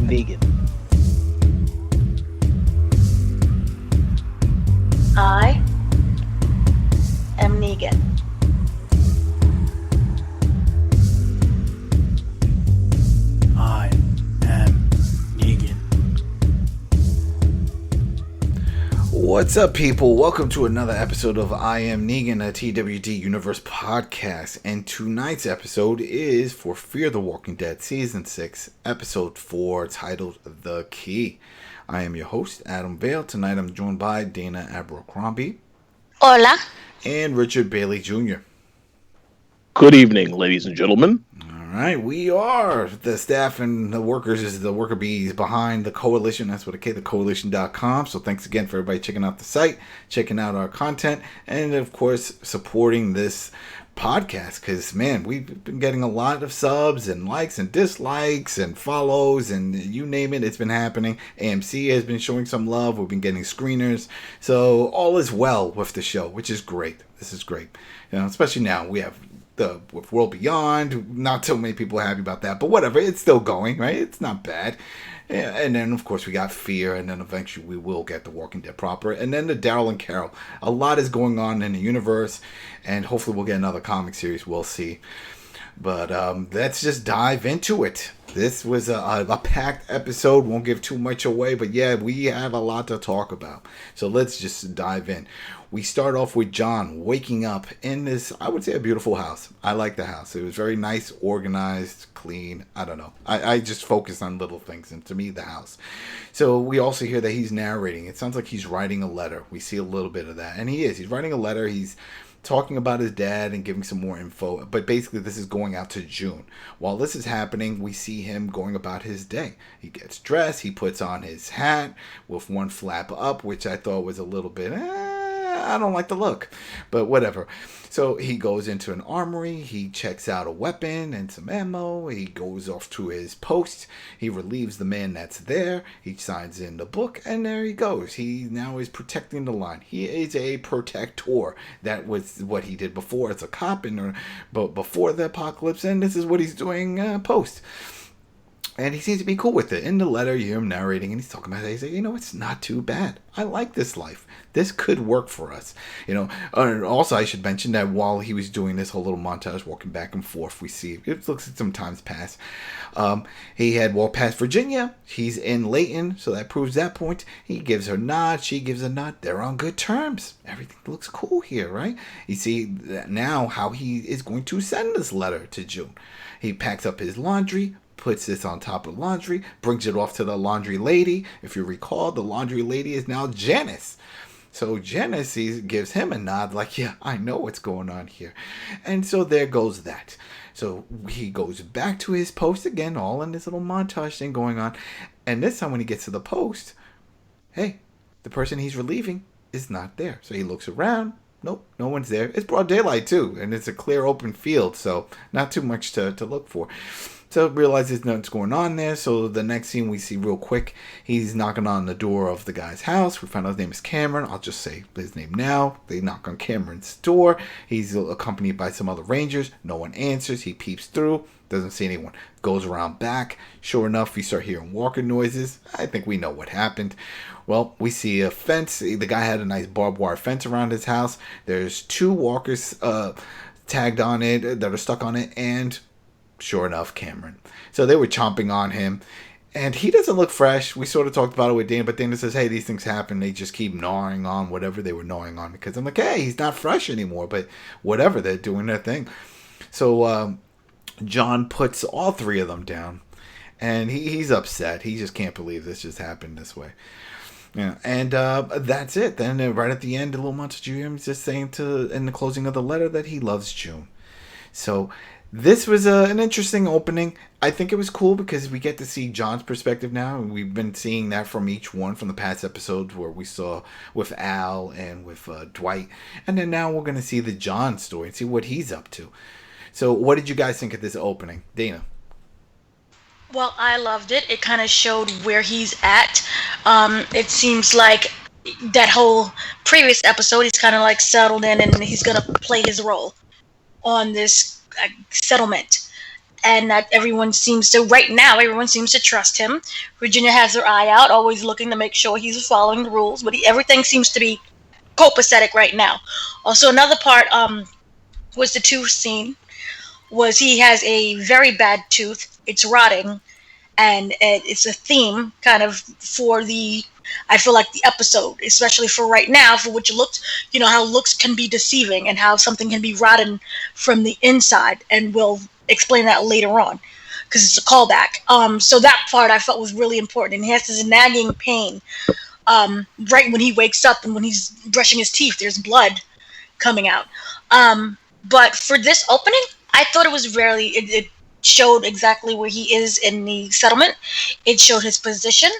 Negan. I am Negan. I am Negan. What's up, people? Welcome to another episode of I Am Negan, a TWD Universe podcast. And tonight's episode is for Fear the Walking Dead Season 6, Episode 4, titled The Key. I am your host, Adam Vale. Tonight I'm joined by Dana Abercrombie. Hola. And Richard Bailey Jr. Good evening, ladies and gentlemen. All right, we are the staff and the workers, the worker bees behind the coalition. That's what it is, thecoalition.com. So thanks again for everybody checking out the site, checking out our content, and of course supporting this podcast. Because man, we've been getting a lot of subs and likes and dislikes and follows and you name it, it's been happening. AMC has been showing some love. We've been getting screeners, so all is well with the show, which is great. This is great, especially now we have with World Beyond. Not so many people are happy about that, but whatever, it's still going, right? It's not bad. And then of course we got Fear, and then eventually we will get The Walking Dead proper, and then the Daryl and Carol. A lot is going on in the universe, and hopefully we'll get another comic series. We'll see. But let's just dive into it. This was a packed episode. Won't give too much away, but yeah, we have a lot to talk about. So let's just dive in. We start off with John waking up in this, I would say, a beautiful house. I like the house. It was very nice, organized, clean. I don't know. I just focus on little things, and to me, the house. So we also hear that he's narrating. It sounds like he's writing a letter. We see a little bit of that. And he is. He's writing a letter. He's talking about his dad and giving some more info, but basically this is going out to June. While this is happening, we see him going about his day. He gets dressed, he puts on his hat with one flap up, which I thought was a little bit, I don't like the look, but whatever. So he goes into an armory, he checks out a weapon and some ammo, he goes off to his post, he relieves the man that's there, he signs in the book, and there he goes. He now is protecting the line. He is a protector. That was what he did before as a cop, but before the apocalypse, and this is what he's doing post. And he seems to be cool with it. In the letter, you hear him narrating, and he's talking about it. He's like, it's not too bad. I like this life. This could work for us. And also, I should mention that while he was doing this whole little montage, walking back and forth, we see, it looks like some times pass. He had walked past Virginia. He's in Layton, so that proves that point. He gives her a nod. She gives a nod. They're on good terms. Everything looks cool here, right? You see now how he is going to send this letter to June. He packs up his laundry, puts this on top of laundry, brings it off to the laundry lady. If you recall, the laundry lady is now Janice. So Janice gives him a nod like, yeah, I know what's going on here. And so there goes that. So he goes back to his post again, all in this little montage thing going on. And this time when he gets to the post, hey, the person he's relieving is not there. So he looks around. Nope, no one's there. It's broad daylight too, and it's a clear open field, so not too much to look for. So realizes nothing's going on there. So the next scene we see real quick, he's knocking on the door of the guy's house. We find out his name is Cameron. I'll just say his name now. They knock on Cameron's door. He's accompanied by some other rangers. No one answers. He peeps through. Doesn't see anyone. Goes around back. Sure enough, we start hearing walking noises. I think we know what happened. Well, we see a fence. The guy had a nice barbed wire fence around his house. There's two walkers tagged on it that are stuck on it, and sure enough, Cameron. So they were chomping on him, and he doesn't look fresh. We sort of talked about it with Dana, but Dana says, hey, these things happen. They just keep gnawing on whatever they were gnawing on, because I'm like, hey, he's not fresh anymore, but whatever, they're doing their thing. So John puts all three of them down, and he's upset. He just can't believe this just happened this way. Yeah, and that's it. Then right at the end, a little montage, you hear him just saying in the closing of the letter that he loves June. So this was an interesting opening. I think it was cool because we get to see John's perspective now. We've been seeing that from each one from the past episodes where we saw with Al and with Dwight. And then now we're going to see the John story and see what he's up to. So what did you guys think of this opening? Dana? Well, I loved it. It kind of showed where he's at. It seems like that whole previous episode, he's kind of like settled in and he's going to play his role on this settlement. and that everyone seems to trust him. Virginia has her eye out, always looking to make sure he's following the rules, but everything seems to be copacetic right now. Also, another part was the tooth scene. Was he has a very bad tooth. It's rotting, and it's a theme kind of for the. I feel like the episode, especially for right now, for which looks, how looks can be deceiving and how something can be rotten from the inside, and we'll explain that later on because it's a callback. So that part I felt was really important, and he has this nagging pain right when he wakes up and when he's brushing his teeth. There's blood coming out. But for this opening, I thought it was it showed exactly where he is in the settlement. It showed his position,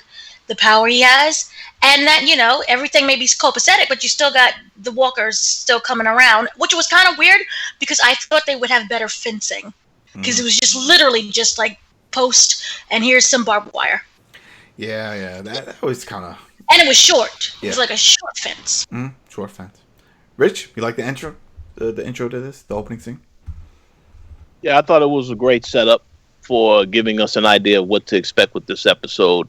the power he has, and that, everything may be copacetic, but you still got the walkers still coming around, which was kind of weird because I thought they would have better fencing because it was just literally just like post and here's some barbed wire. Yeah, that was kind of... And it was short. Yeah. It was like a short fence. Short fence. Rich, you like the intro? The intro to this, the opening scene? Yeah, I thought it was a great setup for giving us an idea of what to expect with this episode.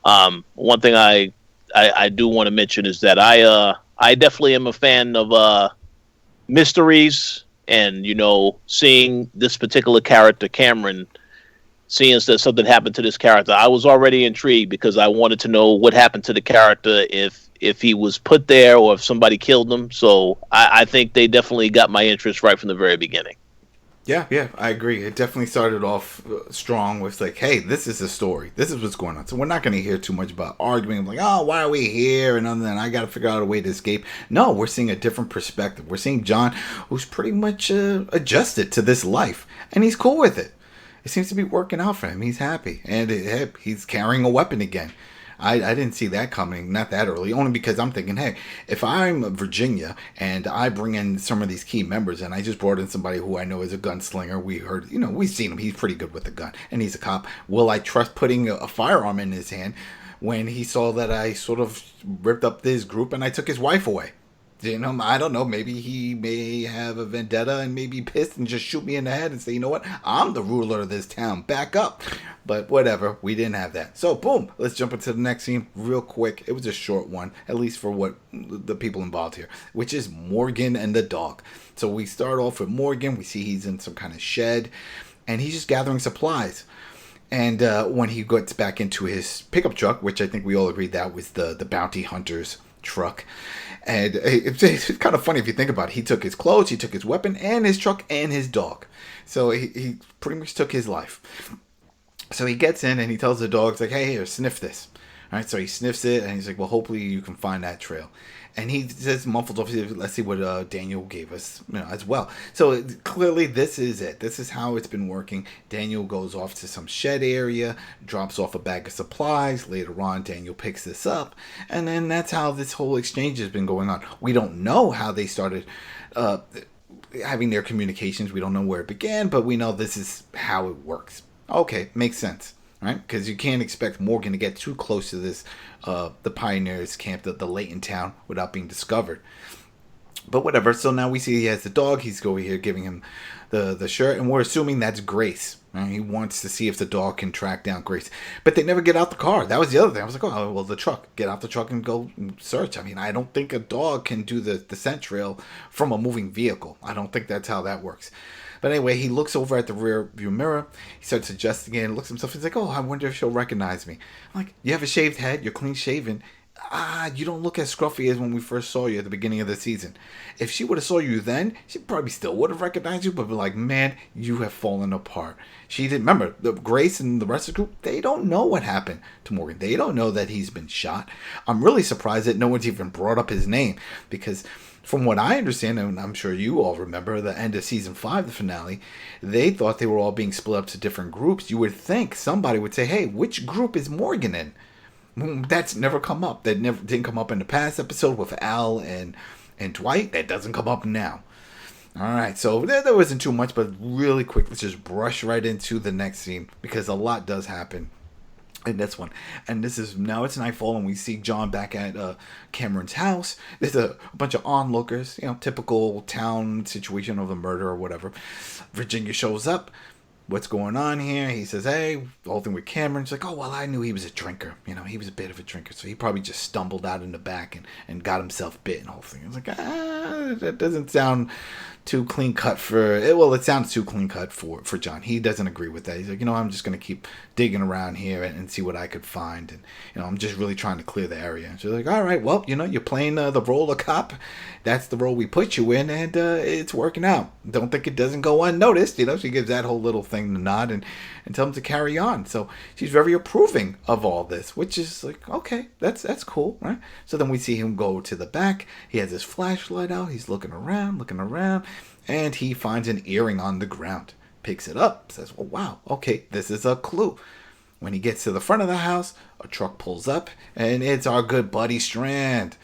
One thing I do want to mention is that I definitely am a fan of mysteries, and seeing this particular character, Cameron, seeing that something happened to this character, I was already intrigued because I wanted to know what happened to the character, if he was put there or if somebody killed him. So I think they definitely got my interest right from the very beginning. Yeah, I agree. It definitely started off strong with like, hey, this is a story. This is what's going on. So we're not going to hear too much about arguing like, oh, why are we here? And other than I got to figure out a way to escape. No, we're seeing a different perspective. We're seeing John, who's pretty much adjusted to this life, and he's cool with it. It seems to be working out for him. He's happy, and he's carrying a weapon again. I didn't see that coming, not that early, only because I'm thinking, hey, if I'm Virginia and I bring in some of these key members and I just brought in somebody who I know is a gunslinger, we've seen him, he's pretty good with a gun, and he's a cop, will I trust putting a firearm in his hand when he saw that I sort of ripped up this group and I took his wife away? I don't know, maybe he may have a vendetta and maybe pissed and just shoot me in the head and say, you know what, I'm the ruler of this town, back up. But whatever, we didn't have that. So boom, let's jump into the next scene real quick. It was a short one, at least for what the people involved here, which is Morgan and the dog. So we start off with Morgan. We see he's in some kind of shed and he's just gathering supplies. And when he gets back into his pickup truck, which I think we all agreed that was the bounty hunter's truck. And it's kind of funny if you think about it. He took his clothes, he took his weapon, and his truck, and his dog. So he pretty much took his life. So he gets in and he tells the dog, like, hey, here, sniff this. All right, so he sniffs it, and he's like, well, hopefully you can find that trail. And he says, muffled off, let's see what Daniel gave us, as well. So clearly this is it. This is how it's been working. Daniel goes off to some shed area, drops off a bag of supplies. Later on, Daniel picks this up. And then that's how this whole exchange has been going on. We don't know how they started having their communications. We don't know where it began, but we know this is how it works. Okay, makes sense. Right? Because you can't expect Morgan to get too close to this, the Pioneers camp, the Layton town, without being discovered. But whatever. So now we see he has the dog. He's over here giving him the shirt, and we're assuming that's Grace. Right? He wants to see if the dog can track down Grace. But they never get out the car. That was the other thing. I was like, oh, well, the truck. Get out the truck and go search. I mean, I don't think a dog can do the scent trail from a moving vehicle. I don't think that's how that works. But anyway, he looks over at the rear view mirror. He starts adjusting it and looks at himself. He's like, oh, I wonder if she'll recognize me. I'm like, you have a shaved head. You're clean shaven. You don't look as scruffy as when we first saw you at the beginning of the season. If she would have saw you then, she probably still would have recognized you, but be like, man, you have fallen apart. She didn't remember. Grace and the rest of the group, they don't know what happened to Morgan. They don't know that he's been shot. I'm really surprised that no one's even brought up his name, because from what I understand, and I'm sure you all remember, the end of season 5, the finale, they thought they were all being split up to different groups. You would think somebody would say, hey, which group is Morgan in? That's never come up. That never didn't come up in the past episode with Al and Dwight. That doesn't come up now. All right, so there wasn't too much, but really quick, let's just brush right into the next scene, because a lot does happen in this one. And this is, now it's nightfall and we see John back at Cameron's house. There's a bunch of onlookers, typical town situation of a murder or whatever. Virginia shows up. what's going on here. He says, hey, the whole thing with Cameron. He's like, oh, well, I knew he was a drinker. You know, he was a bit of a drinker. So he probably just stumbled out in the back and got himself bit and the whole thing. I was like, that doesn't sound too clean cut it sounds too clean cut for John. He doesn't agree with that. He's like, I'm just going to keep digging around here and see what I could find. And, I'm just really trying to clear the area. So like, all right, well, you're playing the role of cop. That's the role we put you in, and it's working out. Don't think it doesn't go unnoticed. She gives that whole little thing the nod and tell him to carry on. So she's very approving of all this, which is like, okay, that's cool, right? So then we see him go to the back. He has his flashlight out. He's looking around, and he finds an earring on the ground. Picks it up, says, well, wow, okay, this is a clue. When he gets to the front of the house, a truck pulls up, and it's our good buddy Strand.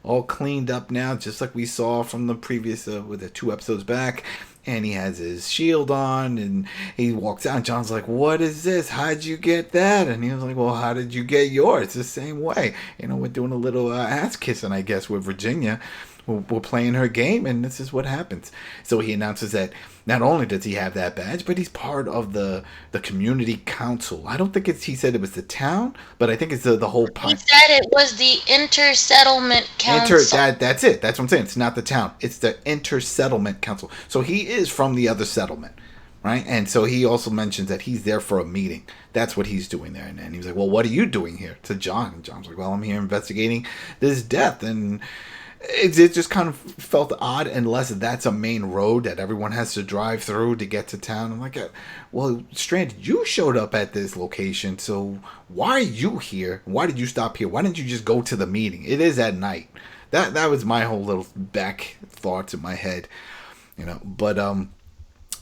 All cleaned up now, just like we saw from the previous, with the 2 episodes back. And he has his shield on, and he walks out. And John's like, what is this? How'd you get that? And he was like, well, how did you get yours? The same way. We're doing a little ass kissing, I guess, with Virginia. We're playing her game, and this is what happens. So he announces that not only does he have that badge, but he's part of the community council. I don't think he said it was the town, but I think it's the whole... He said it was the Inter-Settlement Council. That's it. That's what I'm saying. It's not the town. It's the Inter-Settlement Council. So he is from the other settlement, right? And so he also mentions that he's there for a meeting. That's what he's doing there. And he was like, well, what are you doing here? To John. And John's like, well, I'm here investigating this death. And... It just kind of felt odd unless that's a main road that everyone has to drive through to get to town. I'm like, well, Strand, you showed up at this location, so why are you here? Why did you stop here? Why didn't you just go to the meeting? It is at night. That was my whole little back thoughts in my head, But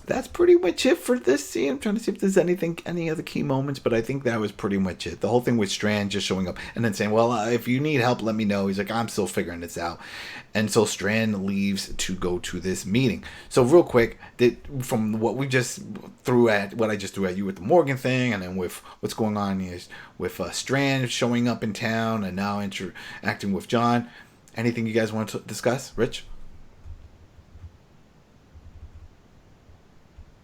that's pretty much it for this scene. I'm trying to see if there's any other key moments, but I think that was pretty much it. The whole thing with Strand just showing up and then saying, well, if you need help, let me know. He's like, I'm still figuring this out. And so Strand leaves to go to this meeting. So real quick, from what we just what I just threw at you with the Morgan thing, and then with what's going on is with Strand showing up in town and now interacting with John. Anything you guys want to discuss, Rich?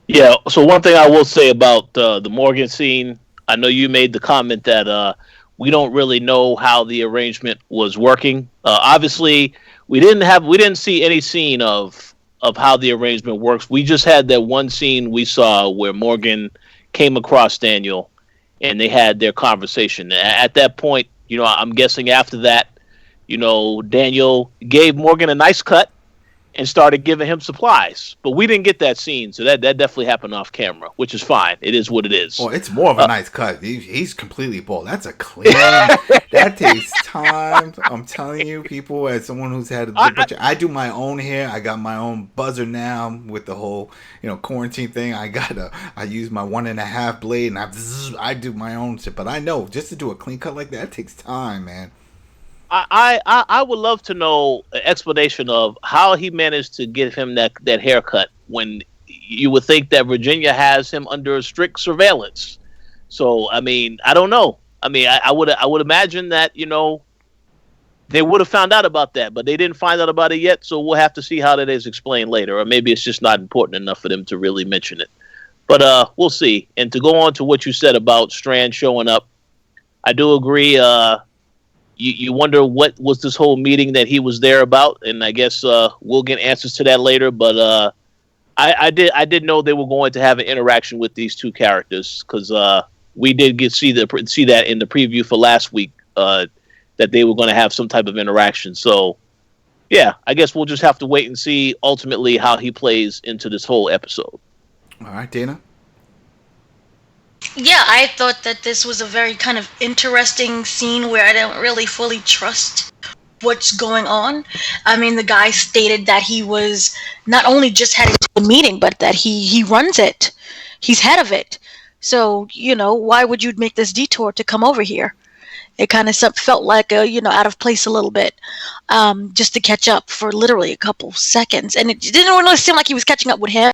Yeah, so one thing I will say about the Morgan scene, I know you made the comment that we don't really know how the arrangement was working. Obviously, we didn't see any scene of how the arrangement works. We just had that one scene we saw where Morgan came across Daniel and they had their conversation. At that point, I'm guessing after that, Daniel gave Morgan a nice cut and started giving him supplies. But we didn't get that scene, so that definitely happened off camera, which is fine. It is what it is. Well, it's more of a nice cut. He's completely bald. That's a clean... that takes time. I'm telling you, people, as someone who's had I do my own hair. I got my own buzzer now with the whole, quarantine thing. I use my 1.5 blade, and I do my own shit. But I know, just to do a clean cut like that takes time, man. I would love to know an explanation of how he managed to get him that haircut when you would think that Virginia has him under strict surveillance. So, I mean, I don't know. I mean, I would imagine that, they would have found out about that, but they didn't find out about it yet. So we'll have to see how that is explained later, or maybe it's just not important enough for them to really mention it. But we'll see. And to go on to what you said about Strand showing up, I do agree. You wonder what was this whole meeting that he was there about, and I guess we'll get answers to that later. But I did know they were going to have an interaction with these two characters because we did see that in the preview for last week that they were going to have some type of interaction. So yeah, I guess we'll just have to wait and see ultimately how he plays into this whole episode. All right, Dana. Yeah, I thought that this was a very kind of interesting scene where I don't really fully trust what's going on. I mean, the guy stated that he was not only just heading to the meeting, but that he runs it. He's head of it. So, why would you make this detour to come over here? It kind of felt like, out of place a little bit, just to catch up for literally a couple seconds. And it didn't really seem like he was catching up with him.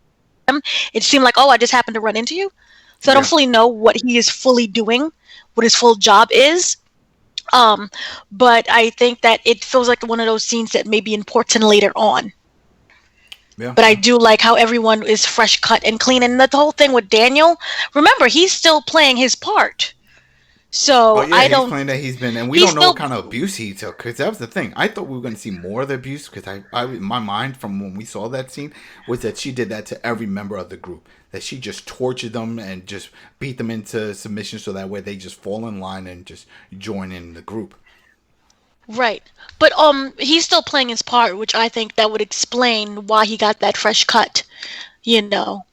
It seemed like, I just happened to run into you. So I don't fully know what he is fully doing, what his full job is. But I think that it feels like one of those scenes that may be important later on. Yeah. But I do like how everyone is fresh cut and clean. And the whole thing with Daniel, remember, he's still playing his part. Oh So yeah, I he's don't. claimed that he's been, and we He's don't know what still. kind of abuse he took. Because that was the thing. I thought we were going to see more of the abuse. Because in my mind, from when we saw that scene, was that she did that to every member of the group. That she just tortured them and just beat them into submission, so that way they just fall in line and just join in the group. Right. But he's still playing his part, which I think that would explain why he got that fresh cut, you know.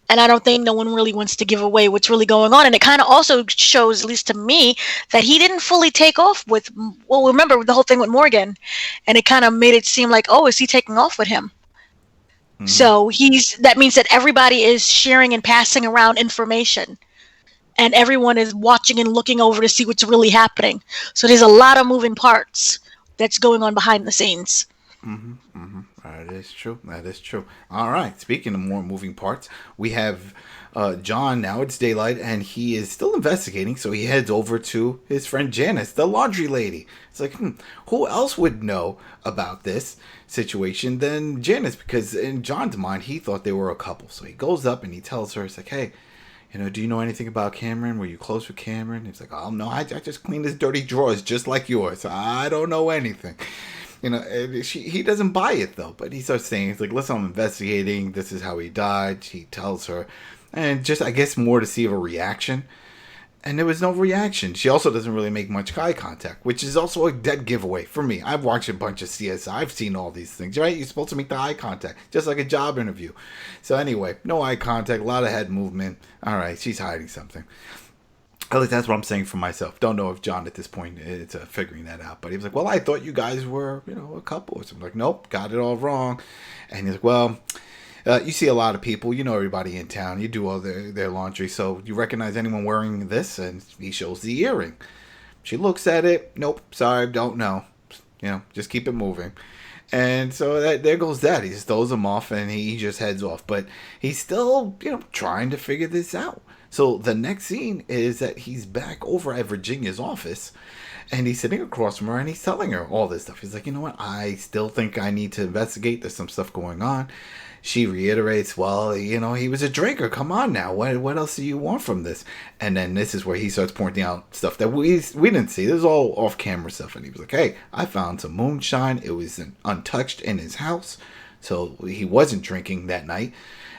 And I don't think no one really wants to give away what's really going on. And it kind of also shows, at least to me, that he didn't fully take off with, well, remember the whole thing with Morgan, and it kind of made it seem like, oh, is he taking off with him? So that means that everybody is sharing and passing around information, and everyone is watching and looking over to see what's really happening. So there's a lot of moving parts that's going on behind the scenes. That is true. That is true. All right. Speaking of more moving parts, we have John. Now it's daylight, and he is still investigating. So he heads over to his friend Janice, the laundry lady. It's like, who else would know about this situation than Janice? Because in John's mind, he thought they were a couple. So he goes up and he tells her, it's like, hey, do you know anything about Cameron? Were you close with Cameron? He's like, oh, no, I just cleaned his dirty drawers just like yours. I don't know anything. He doesn't buy it, though. But he starts saying, he's like, listen, I'm investigating. This is how he died. He tells her. And just, I guess, more to see of a reaction. And there was no reaction. She also doesn't really make much eye contact, which is also a dead giveaway for me. I've watched a bunch of CSI. I've seen all these things, right? You're supposed to make the eye contact, just like a job interview. So anyway, no eye contact, a lot of head movement. All right, she's hiding something. At least that's what I'm saying for myself. Don't know if John at this point is figuring that out. But he was like, well, I thought you guys were, a couple. So I'm like, nope, got it all wrong. And he's like, well, you see a lot of people. You know everybody in town. You do all their laundry. So you recognize anyone wearing this? And he shows the earring. She looks at it. Nope, sorry, don't know. Just keep it moving. And so there goes that. He just throws him off and he just heads off. But he's still, trying to figure this out. So the next scene is that he's back over at Virginia's office, and he's sitting across from her, and he's telling her all this stuff. He's like, you know what? I still think I need to investigate. There's some stuff going on. She reiterates, well, he was a drinker. Come on now. What else do you want from this? And then this is where he starts pointing out stuff that we didn't see. This is all off-camera stuff. And he was like, hey, I found some moonshine. It was untouched in his house. So he wasn't drinking that night.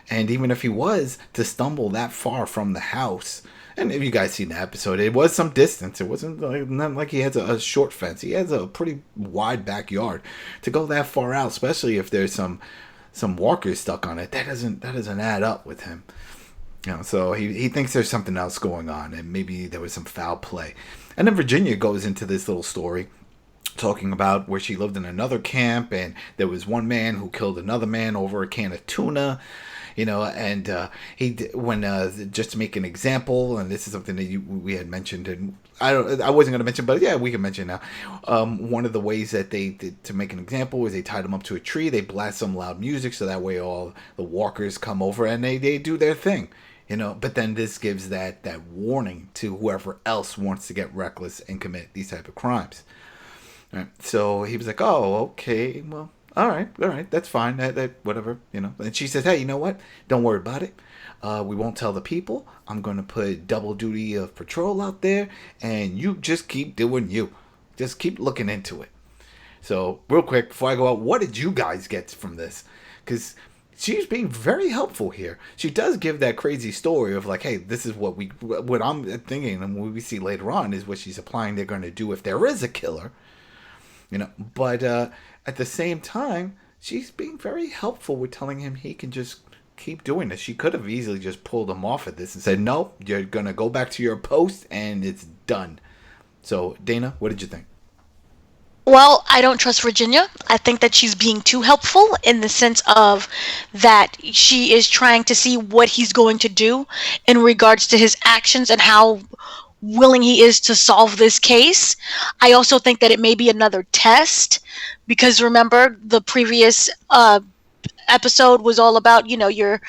And even if he was, to stumble that far from the house, and if you guys seen the episode, it was some distance. It wasn't not like he has a short fence. He has a pretty wide backyard. To go that far out, especially if there's some walkers stuck on it, that doesn't add up with him. So he thinks there's something else going on, and maybe there was some foul play. And then Virginia goes into this little story, talking about where she lived in another camp, and there was one man who killed another man over a can of tuna. And just to make an example, and this is something that we had mentioned, and I wasn't going to mention, but yeah, we can mention now. One of the ways that they did to make an example was they tied him up to a tree, they blast some loud music, so that way all the walkers come over and they do their thing. But then this gives that warning to whoever else wants to get reckless and commit these type of crimes. Right. So he was like, oh, okay, well, all right, that's fine, that whatever, And she says, hey, you know what? Don't worry about it. We won't tell the people. I'm going to put double duty of patrol out there, and you just keep doing you. Just keep looking into it. So, real quick, before I go out, what did you guys get from this? Because she's being very helpful here. She does give that crazy story of like, hey, this is what I'm thinking, and what we see later on is what she's applying they're going to do if there is a killer. But at the same time, she's being very helpful with telling him he can just keep doing this. She could have easily just pulled him off at this and said, no, you're going to go back to your post and it's done. So, Dana, what did you think? Well, I don't trust Virginia. I think that she's being too helpful in the sense of that she is trying to see what he's going to do in regards to his actions and how willing he is to solve this case. I also think that it may be another test because remember the previous episode was all about, your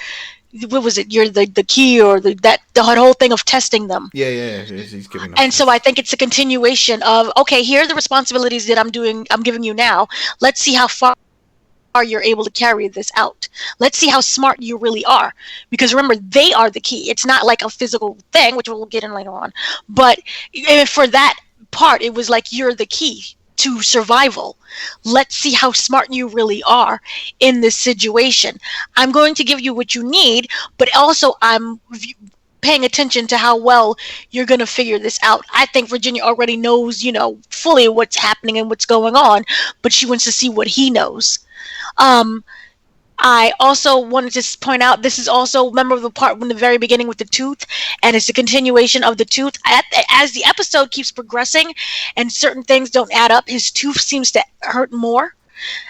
what was it? You're the key or the whole thing of testing them. Yeah. He's giving them. And so I think it's a continuation of, okay, here are the responsibilities that I'm giving you now. Let's see how far you're able to carry this out. Let's see how smart you really are. Because remember, they are the key. It's not like a physical thing, which we'll get in later on. But for that part, it was like you're the key to survival. Let's see how smart you really are in this situation. I'm going to give you what you need, but also I'm paying attention to how well you're going to figure this out. I think Virginia already knows, fully what's happening and what's going on, but she wants to see what he knows. I also wanted to point out, this is also, remember the part in the very beginning with the tooth, and it's a continuation of the tooth. As the episode keeps progressing and certain things don't add up, his tooth seems to hurt more.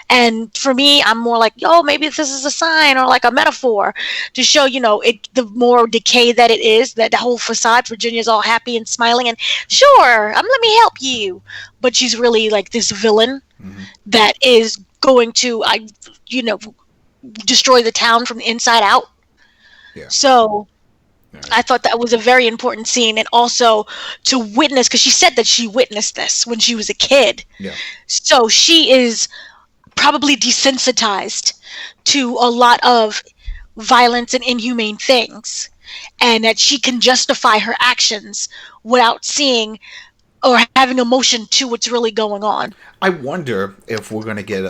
And for me, I'm more like, maybe this is a sign or like a metaphor to show, the more decay that it is, that the whole facade, Virginia's all happy and smiling and sure, let me help you. But she's really like this villain that is going to, destroy the town from the inside out. Yeah. So I thought that was a very important scene, and also to witness, because she said that she witnessed this when she was a kid. Yeah. So she is probably desensitized to a lot of violence and inhumane things, and that she can justify her actions without seeing or having emotion to what's really going on. I wonder if we're going to get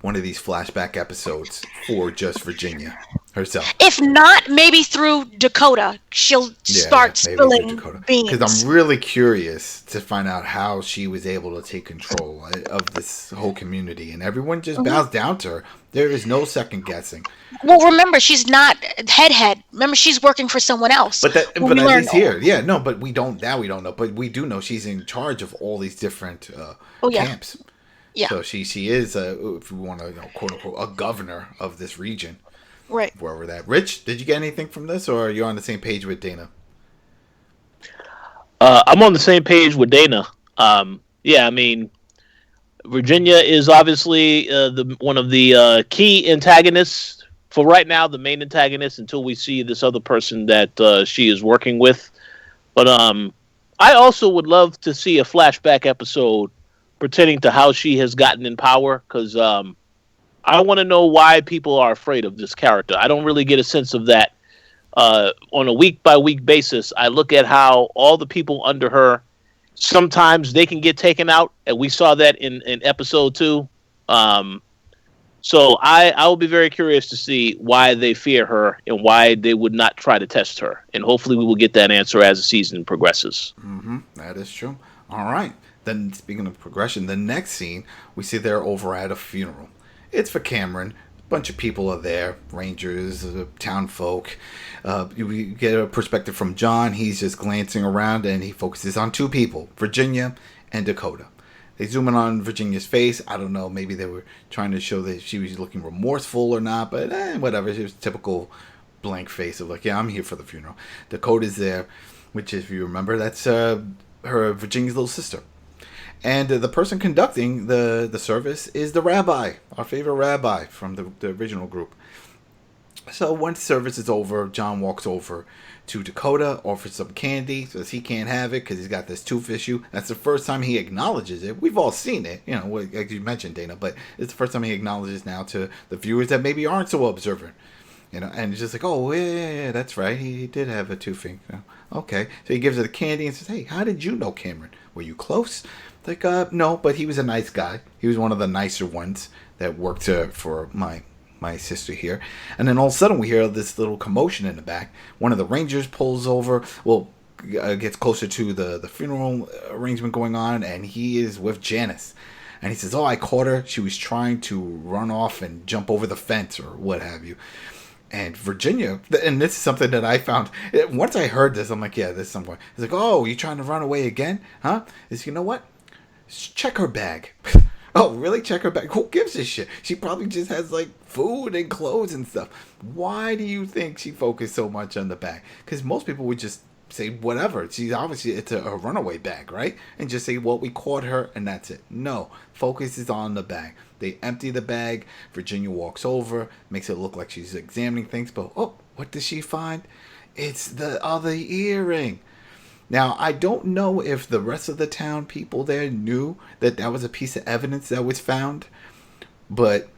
one of these flashback episodes for just Virginia herself. If not, maybe through Dakota, she'll start spilling beans. Because I'm really curious to find out how she was able to take control of this whole community. And everyone just bows down to her. There is no second guessing. Well, remember, she's not head. Remember, she's working for someone else. But at least here, but we don't know. But we do know she's in charge of all these different camps. Yeah. So she is, if we want to, quote unquote, a governor of this region. Right. Wherever that. Rich, did you get anything from this, or are you on the same page with Dana? I'm on the same page with Dana. Virginia is obviously one of the key antagonists for right now, the main antagonist, until we see this other person that she is working with. But I also would love to see a flashback episode pertaining to how she has gotten in power, because I want to know why people are afraid of this character. I don't really get a sense of that on a week-by-week basis. I look at how all the people under her, sometimes they can get taken out, and we saw that in episode 2. So I will be very curious to see why they fear her and why they would not try to test her. And hopefully we will get that answer as the season progresses. That is true. All right. Then, speaking of progression, the next scene, we see they're over at a funeral. It's for Cameron. A bunch of people are there, rangers, town folk. We get a perspective from John. He's just glancing around, and he focuses on 2 people, Virginia and Dakota. They zoom in on Virginia's face. I don't know, maybe they were trying to show that she was looking remorseful or not, but whatever. It was a typical blank face of like, yeah, I'm here for the funeral. Dakota's there, which, if you remember, that's her Virginia's little sister. And the person conducting the service is the rabbi, our favorite rabbi from the original group. So once service is over, John walks over to Dakota, offers some candy, says he can't have it because he's got this tooth issue. That's the first time he acknowledges it. We've all seen it, like you mentioned, Dana, but it's the first time he acknowledges now to the viewers that maybe aren't so observant. And it's just like, oh, yeah, that's right. He did have a tooth thing. Okay. So he gives her the candy and says, hey, how did you know Cameron? Were you close? Like, no, but he was a nice guy. He was one of the nicer ones that worked for my sister here. And then all of a sudden we hear this little commotion in the back. One of the rangers pulls over, gets closer to the funeral arrangement going on, and he is with Janice. And he says, oh, I caught her. She was trying to run off and jump over the fence or what have you. And Virginia, and this is something that I found, once I heard this, I'm like, yeah, this is somewhere. He's like, oh, you trying to run away again? Huh? You know what? Check her bag. Oh, really? Check her bag? Who gives a shit? She probably just has, like, food and clothes and stuff. Why do you think she focused so much on the bag? Because most people would just say whatever. She's obviously, it's a runaway bag, right? And just say, well, we caught her, and that's it. No. Focus is on the bag. They empty the bag. Virginia walks over, makes it look like she's examining things. But, oh, what does she find? It's the other earring. Now, I don't know if the rest of the town people there knew that that was a piece of evidence that was found. But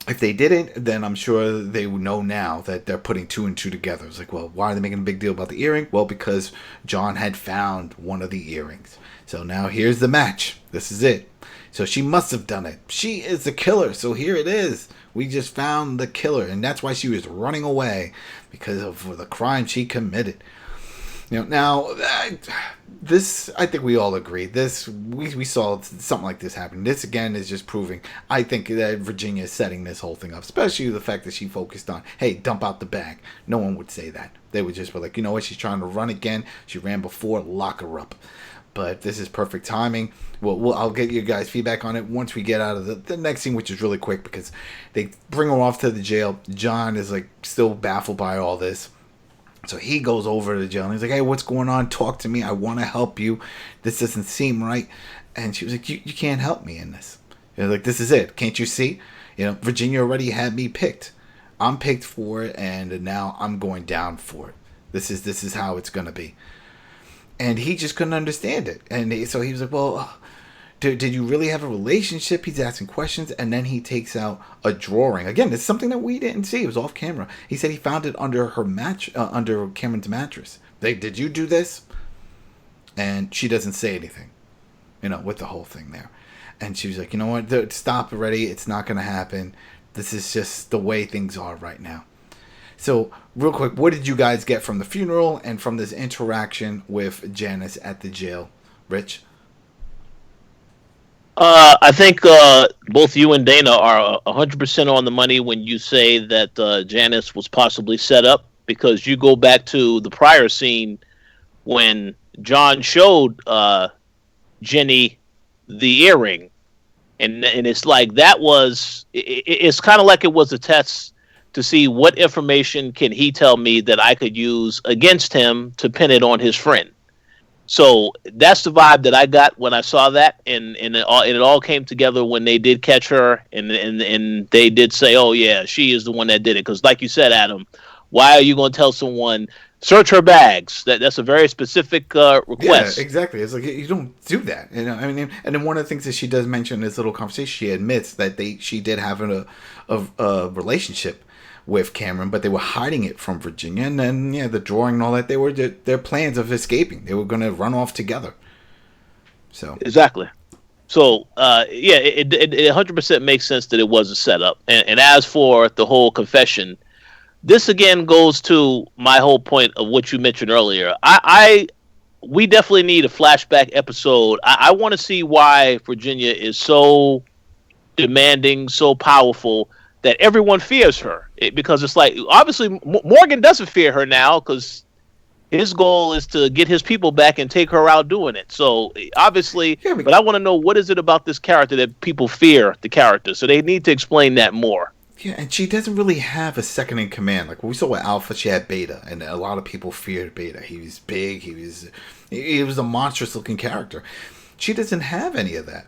If they didn't, then I'm sure they would know now that they're putting two and two together. It's like, well, why are they making a big deal about the earring? Well, because John had found one of the earrings. So now here's the match. This is it. So she must have done it. She is the killer. So here it is. We just found the killer. And that's why she was running away, because of the crime she committed. Now, this, I think we all agree. We saw something like this happen. This, again, is just proving, I think, that Virginia is setting this whole thing up. Especially the fact that she focused on, hey, dump out the bag. No one would say that. They would just be like, you know what, she's trying to run again. She ran before, lock her up. But this is perfect timing. I'll get you guys' feedback on it once we get out of the next scene, which is really quick, because they bring her off to the jail. John is, like, still baffled by all this. So he goes over to the jail and he's like, hey, what's going on? Talk to me. I want to help you. This doesn't seem right. And she was like, you can't help me in this. Like, this is it. Can't you see? Virginia already had me picked. I'm picked for it, and now I'm going down for it. This is how it's going to be. And he just couldn't understand it. And so he was like, well, did you really have a relationship? He's asking questions, and then he takes out a drawing. Again, it's something that we didn't see. It was off camera. He said he found it under under Cameron's mattress. Did you do this? And she doesn't say anything, with the whole thing there. And she was like, you know what? Stop already. It's not going to happen. This is just the way things are right now. So, real quick, what did you guys get from the funeral and from this interaction with Janice at the jail? Rich? I think both you and Dana are 100% on the money when you say that Janice was possibly set up, because you go back to the prior scene when John showed Jenny the earring, and it's like that was it's kind of like it was a test to see what information can he tell me that I could use against him to pin it on his friend. So that's the vibe that I got when I saw that, and it all came together when they did catch her, and they did say, oh yeah, she is the one that did it. Because like you said, Adam, why are you going to tell someone search her bags? That's a very specific request. Yeah, exactly. It's like, you don't do that. And then one of the things that she does mention in this little conversation, she admits that she did have a relationship with Cameron, but they were hiding it from Virginia. And then, the drawing and all that, they were their plans of escaping. They were going to run off together. So exactly. So it 100% makes sense that it was a setup. And as for the whole confession, this again goes to my whole point of what you mentioned earlier. We definitely need a flashback episode. I want to see why Virginia is so demanding, so powerful, that everyone fears her. Because it's like, obviously, Morgan doesn't fear her now, because his goal is to get his people back and take her out doing it. So, obviously, but I want to know, what is it about this character that people fear the character? So they need to explain that more. Yeah, and she doesn't really have a second in command. Like, we saw with Alpha, she had Beta, and a lot of people feared Beta. He was big, he was a monstrous-looking character. She doesn't have any of that.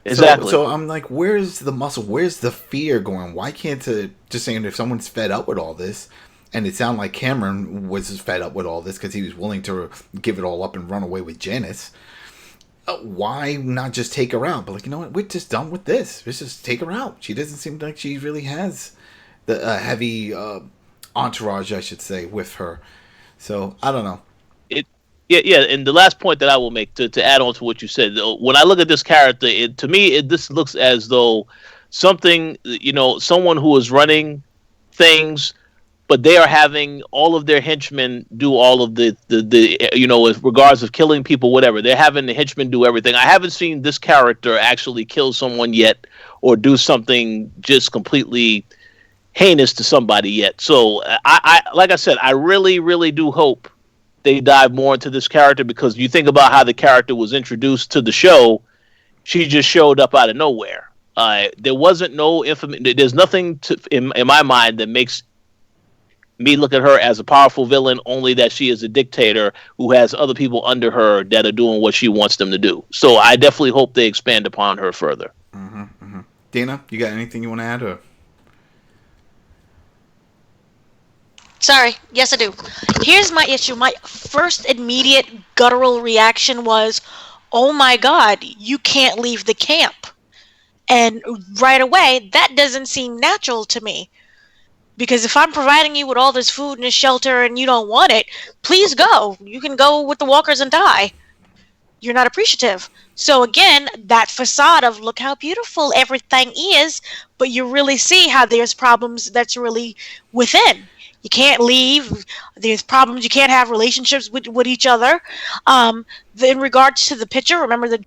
Exactly. So I'm like, where's the muscle? Where's the fear going? Why can't just saying, if someone's fed up with all this, and it sounded like Cameron was fed up with all this because he was willing to give it all up and run away with Janice, why not just take her out? But like, you know what? We're just done with this. Let's just take her out. She doesn't seem like she really has the heavy entourage, I should say, with her. So I don't know. Yeah, and the last point that I will make to add on to what you said, when I look at this character, to me, this looks as though someone who is running things, but they are having all of their henchmen do all of the with regards of killing people, whatever. They're having the henchmen do everything. I haven't seen this character actually kill someone yet, or do something just completely heinous to somebody yet. So I like I said, I really, really do hope they dive more into this character, because you think about how the character was introduced to the show, she just showed up out of nowhere. There wasn't no information. There's nothing in my mind that makes me look at her as a powerful villain, only that she is a dictator who has other people under her that are doing what she wants them to do. So I definitely hope they expand upon her further. Mm-hmm, mm-hmm. Dana, you got anything you want to add? Or? Sorry. Yes, I do. Here's my issue. My first immediate guttural reaction was, oh my God, you can't leave the camp. And right away, that doesn't seem natural to me. Because if I'm providing you with all this food and this shelter and you don't want it, please go. You can go with the walkers and die. You're not appreciative. So again, that facade of look how beautiful everything is, but you really see how there's problems that's really within. You can't leave. There's problems. You can't have relationships with each other. In regards to the picture, remember the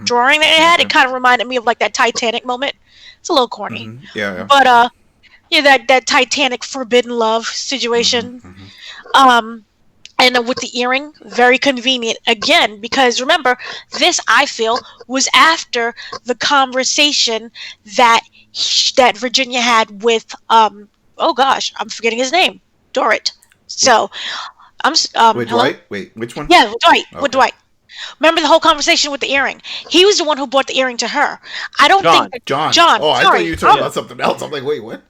drawing that it had? It kind of reminded me of like that Titanic moment. It's a little corny. Yeah. But yeah, that Titanic forbidden love situation. And with the earring, very convenient again, because remember, this I feel was after the conversation that Virginia had with oh gosh, I'm forgetting his name, Dorrit. So Wait, hello? Dwight? Wait, which one? Yeah, with Dwight. Okay. With Dwight. Remember the whole conversation with the earring? He was the one who brought the earring to her. I don't think that John. Oh, I thought sorry. you were talking about something else. I'm like, wait, what?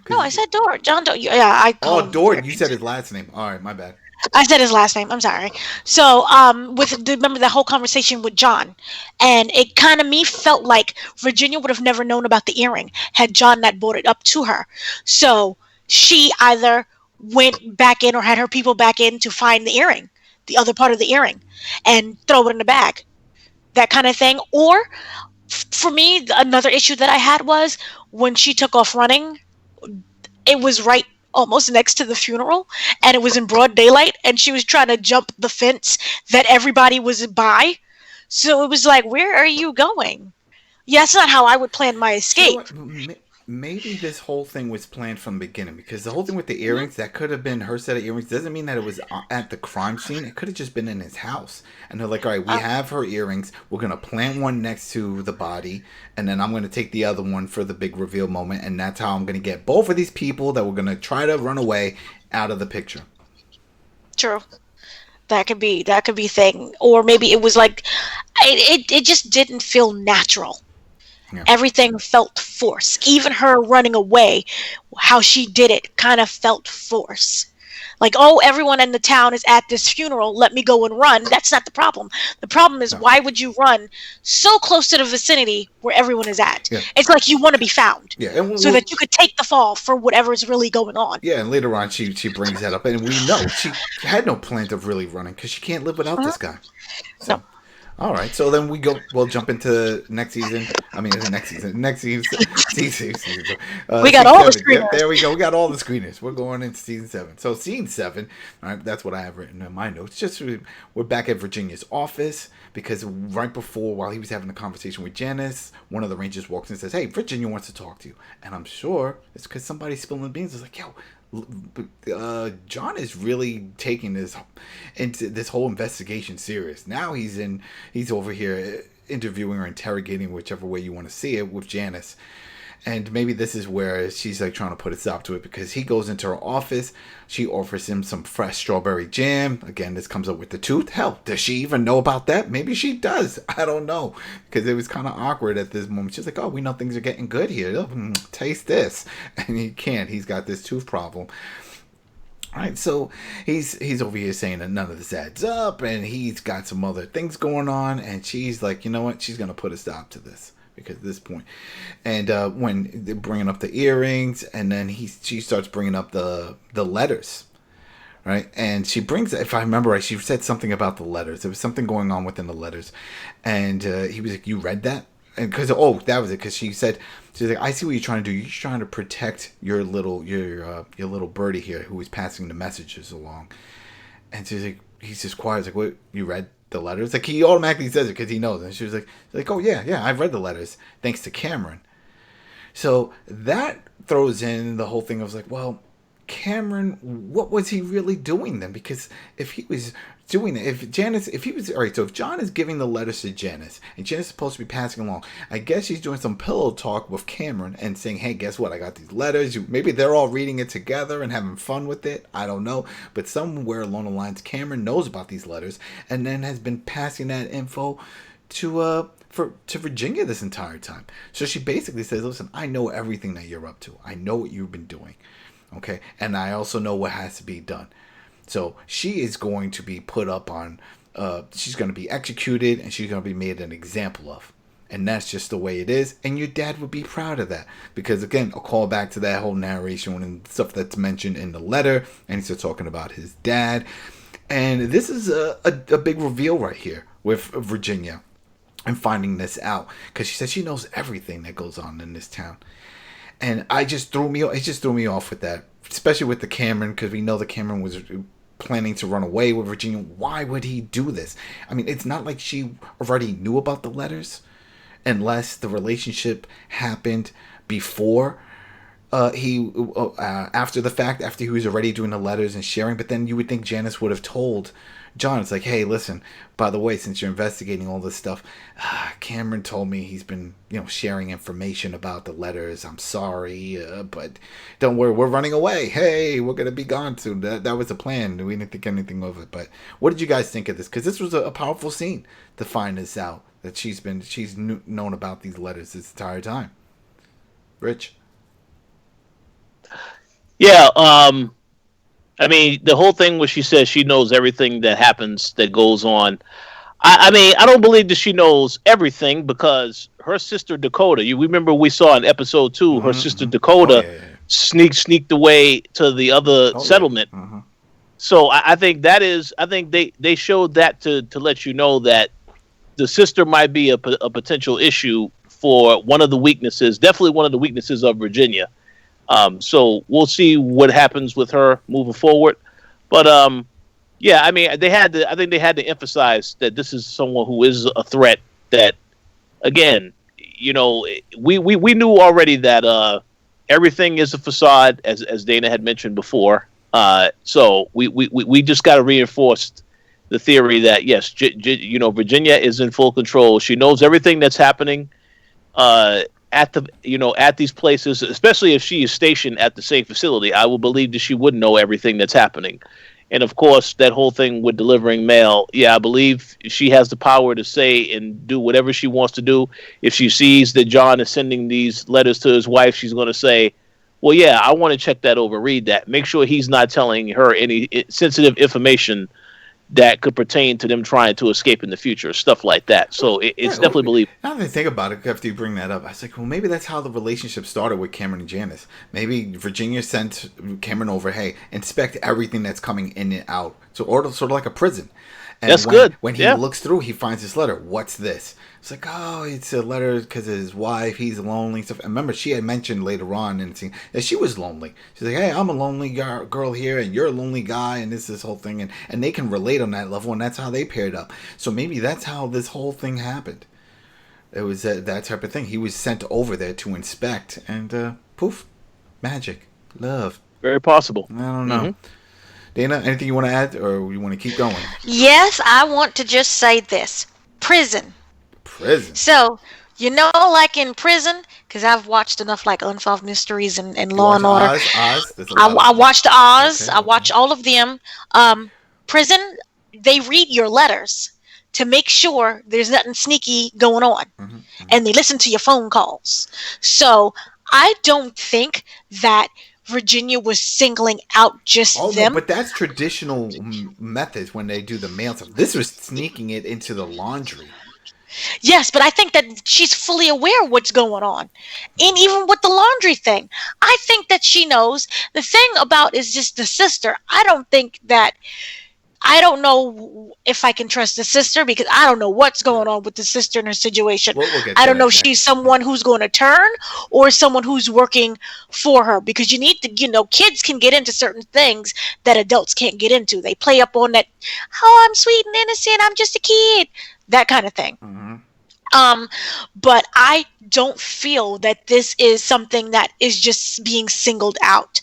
No, I said Dorrit. John Dorrit. Yeah, I called him Dorrit. You said his last name. All right, my bad. I said his last name. I'm sorry. So, remember that whole conversation with John, and it kind of me felt like Virginia would have never known about the earring had John not brought it up to her. So she either went back in or had her people back in to find the earring, the other part of the earring, and throw it in the bag, that kind of thing. Or for me, another issue that I had was when she took off running. It was right almost next to the funeral, and it was in broad daylight, and she was trying to jump the fence that everybody was by. So it was like, where are you going? Yeah, that's not how I would plan my escape. You know what? Maybe this whole thing was planned from the beginning, because the whole thing with the earrings, that could have been her set of earrings. Doesn't mean that it was at the crime scene. It could have just been in his house. And they're like, all right, we have her earrings. We're going to plant one next to the body, and then I'm going to take the other one for the big reveal moment. And that's how I'm going to get both of these people that were going to try to run away out of the picture. True. That could be thing. Or maybe it was like, it just didn't feel natural. Yeah. Everything felt forced. Even her running away, how she did it kind of felt forced. Like, oh, everyone in the town is at this funeral. Let me go and run. That's not the problem. The problem is, why would you run so close to the vicinity where everyone is at? Yeah. It's like you want to be found. Yeah, and so that you could take the fall for whatever is really going on. Yeah, and later on she brings that up, and we know she had no plan of really running because she can't live without this guy. So. No. All right, so then we'll jump into next season. I mean, next season. We got all the screeners. Yeah, there we go. We got all the screeners. We're going into season 7. So scene 7, all right, that's what I have written in my notes. Just we're back at Virginia's office because right before, while he was having a conversation with Janice, one of the Rangers walks in and says, "Hey, Virginia wants to talk to you." And I'm sure it's because somebody's spilling the beans. It's like, yo, John is really taking this whole investigation serious. Now he's over here interviewing or interrogating, whichever way you want to see it, with Janice. And maybe this is where she's like trying to put a stop to it, because he goes into her office. She offers him some fresh strawberry jam. Again, this comes up with the tooth. Hell, does she even know about that? Maybe she does. I don't know, because it was kind of awkward at this moment. She's like, oh, we know things are getting good here. Taste this. And he can't. He's got this tooth problem. All right, so he's over here saying that none of this adds up, and he's got some other things going on, and she's like, you know what? She's going to put a stop to this. Because at this point, and when they're bringing up the earrings, and then she starts bringing up the letters, right? And she brings, if I remember right, she said something about the letters. There was something going on within the letters, and he was like, "You read that?" And because that was it. Because she's like, "I see what you're trying to do. You're trying to protect your little birdie here, who is passing the messages along." And she's like, he's just quiet. He's like, "What? You read the letters?" Like, he automatically says it because he knows. And she was like, "Oh yeah, I've read the letters, thanks to Cameron." So that throws in the whole thing. I was like, well, Cameron, what was he really doing then? Because if he was doing it, if John is giving the letters to Janice, and Janice is supposed to be passing along, I guess he's doing some pillow talk with Cameron and saying, hey, guess what? I got these letters. Maybe they're all reading it together and having fun with it. I don't know. But somewhere along the lines, Cameron knows about these letters and then has been passing that info to Virginia this entire time. So she basically says, listen, I know everything that you're up to. I know what you've been doing. Okay? And I also know what has to be done. So she is going to be put up on, she's going to be executed, and she's going to be made an example of. And that's just the way it is. And your dad would be proud of that. Because, again, I'll call back to that whole narration and stuff that's mentioned in the letter. And he's still talking about his dad. And this is a big reveal right here with Virginia and finding this out. Because she says she knows everything that goes on in this town. And it just threw me off with that. Especially with the Cameron, because we know the Cameron was planning to run away with Virginia. Why would he do this? I mean, it's not like she already knew about the letters. Unless the relationship happened before after the fact, after he was already doing the letters and sharing. But then you would think Janice would have told John, it's like, hey, listen, by the way, since you're investigating all this stuff, Cameron told me he's been, sharing information about the letters. I'm sorry, but don't worry, we're running away. Hey, we're going to be gone soon. That was the plan. We didn't think anything of it. But what did you guys think of this? Because this was a powerful scene to find this out. That she's known about these letters this entire time. Rich? Yeah, I mean, the whole thing where she says she knows everything that happens, that goes on. I mean, I don't believe that she knows everything because her sister Dakota, you remember we saw in episode 2, her sister Dakota sneaked away to the other settlement. Yeah. So I think they showed that to let you know that the sister might be a potential issue for one of the weaknesses, definitely one of the weaknesses of Virginia. So we'll see what happens with her moving forward. But yeah, I mean, I think they had to emphasize that this is someone who is a threat. That, again, we knew already that everything is a facade, as Dana had mentioned before. So we just got to reinforce the theory that yes, Virginia is in full control. She knows everything that's happening at these places, especially if she is stationed at the same facility. I will believe that she would know everything that's happening. And of course, that whole thing with delivering mail, I believe she has the power to say and do whatever she wants to do. If she sees that John is sending these letters to his wife, she's going to say, well, yeah, I want to check that over, read that. Make sure he's not telling her any sensitive information that could pertain to them trying to escape in the future, stuff like that. So it's definitely believable. Now that I think about it, after you bring that up, I was like, well, maybe that's how the relationship started with Cameron and Janice. Maybe Virginia sent Cameron over, hey, inspect everything that's coming in and out. So sort of like a prison. And that's good. When he looks through, he finds this letter. What's this? It's like, oh, it's a letter because of his wife. He's lonely. Stuff. And remember, she had mentioned later on in the scene that she was lonely. She's like, hey, I'm a lonely girl here, and you're a lonely guy, and this whole thing. And they can relate on that level, and that's how they paired up. So maybe that's how this whole thing happened. It was that type of thing. He was sent over there to inspect, and poof, magic, love. Very possible. I don't know. Mm-hmm. Dana, anything you want to add, or you want to keep going? Yes, I want to just say this. Prison. So, like in prison, because I've watched enough like Unsolved Mysteries and Law and Order. Oz? I watched Oz. Okay. I watched all of them. Prison, they read your letters to make sure there's nothing sneaky going on. Mm-hmm. And they listen to your phone calls. So, I don't think that Virginia was singling out just them. No, but that's traditional methods when they do the mail stuff. This was sneaking it into the laundry. Yes, but I think that she's fully aware of what's going on. And even with the laundry thing, I think that she knows. The thing about is just the sister. I don't know if I can trust the sister because I don't know what's going on with the sister and her situation. We'll I don't know if she's someone who's going to turn or someone who's working for her because you need to, kids can get into certain things that adults can't get into. They play up on that, oh, I'm sweet and innocent, I'm just a kid, that kind of thing. Mm-hmm. But I don't feel that this is something that is just being singled out.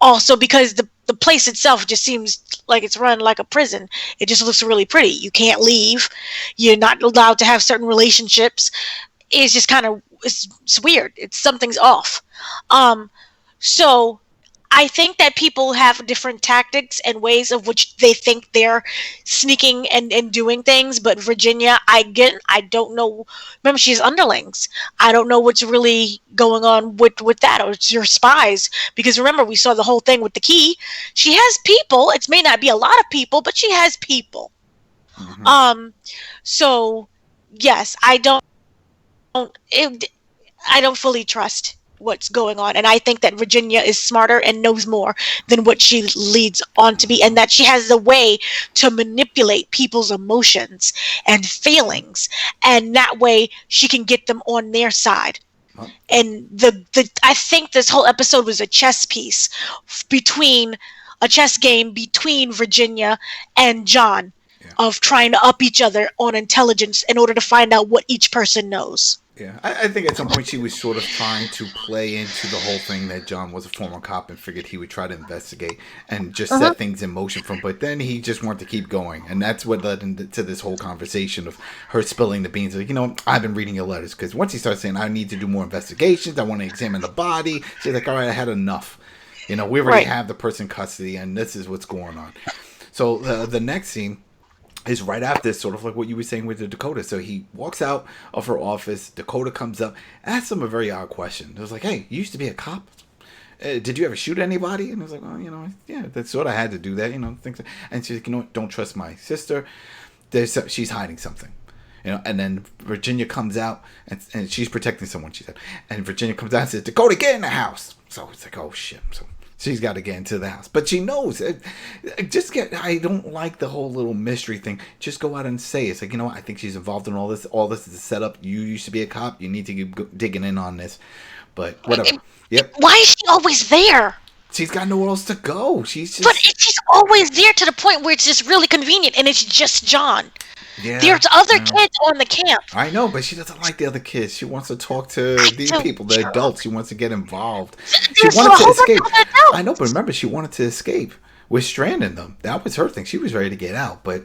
Also because the place itself just seems like it's run like a prison. It just looks really pretty. You can't leave. You're not allowed to have certain relationships. It's just kind of, it's weird. Something's off. So I think that people have different tactics and ways of which they think they're sneaking and doing things. But Virginia, I don't know. Remember, she's underlings. I don't know what's really going on with that, or it's your spies. Because remember, we saw the whole thing with the key. She has people. It may not be a lot of people, but she has people. Mm-hmm. So, yes, I don't I don't fully trust what's going on, and I think that Virginia is smarter and knows more than what she leads on to be, and that she has the way to manipulate people's emotions and feelings, and that way she can get them on their side. And the I think this whole episode was a chess piece between a chess game between Virginia and John, of trying to up each other on intelligence in order to find out what each person knows. Yeah, I think at some point she was sort of trying to play into the whole thing that John was a former cop and figured he would try to investigate and just set things in motion from. But then he just wanted to keep going, and that's what led into this whole conversation of her spilling the beans. Like, I've been reading your letters, because once he starts saying, I need to do more investigations, I want to examine the body, she's like, all right, I had enough. We already have the person in custody, and this is what's going on. So the next scene is right after this, sort of like what you were saying with the Dakota. So he walks out of her office. Dakota comes up, asks him a very odd question. It was like, hey, you used to be a cop? Did you ever shoot anybody? And I was like, oh, yeah, that's what I had to do that, things. And she's like, don't trust my sister. She's hiding something. And then Virginia comes out, and she's protecting someone, she said. And Virginia comes out and says, Dakota, get in the house. So it's like, oh, shit. So she's got to get into the house. But she knows. I don't like the whole little mystery thing. Just go out and say. It's like, I think she's involved in all this. All this is a setup. You used to be a cop. You need to keep digging in on this. But whatever. Yep. Why is she always there? She's got nowhere else to go. She's always there to the point where it's just really convenient, and it's just John. Yeah, there's other kids on the camp. I know, but she doesn't like the other kids. She wants to talk to these people, the adults. She wants to get involved. She wanted to escape. I know, but remember, she wanted to escape. We're stranding them. That was her thing. She was ready to get out. But,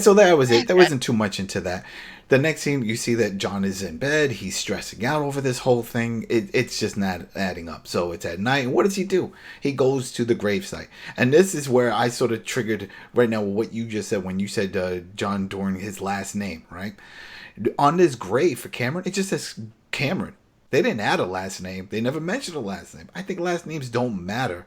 so that was it. There wasn't too much into that. The next scene, you see that John is in bed. He's stressing out over this whole thing. It's just not adding up. So it's at night. And what does he do? He goes to the gravesite. And this is where I sort of triggered right now what you just said when you said John during his last name, right? On this grave for Cameron, it just says Cameron. They didn't add a last name. They never mentioned a last name. I think last names don't matter.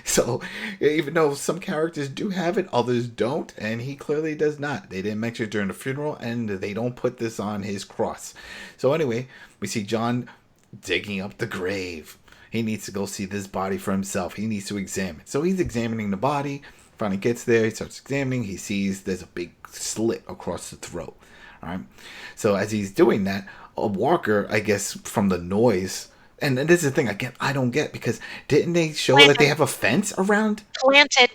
So even though some characters do have it, others don't. And he clearly does not. They didn't mention it during the funeral, and they don't put this on his cross. So anyway, we see John digging up the grave. He needs to go see this body for himself. He needs to examine. So he's examining the body. Finally gets there. He starts examining. He sees there's a big slit across the throat. All right. So as he's doing that, a walker, I guess, from the noise, and this is the thing I don't get, because didn't they show that they have a fence around? Planted.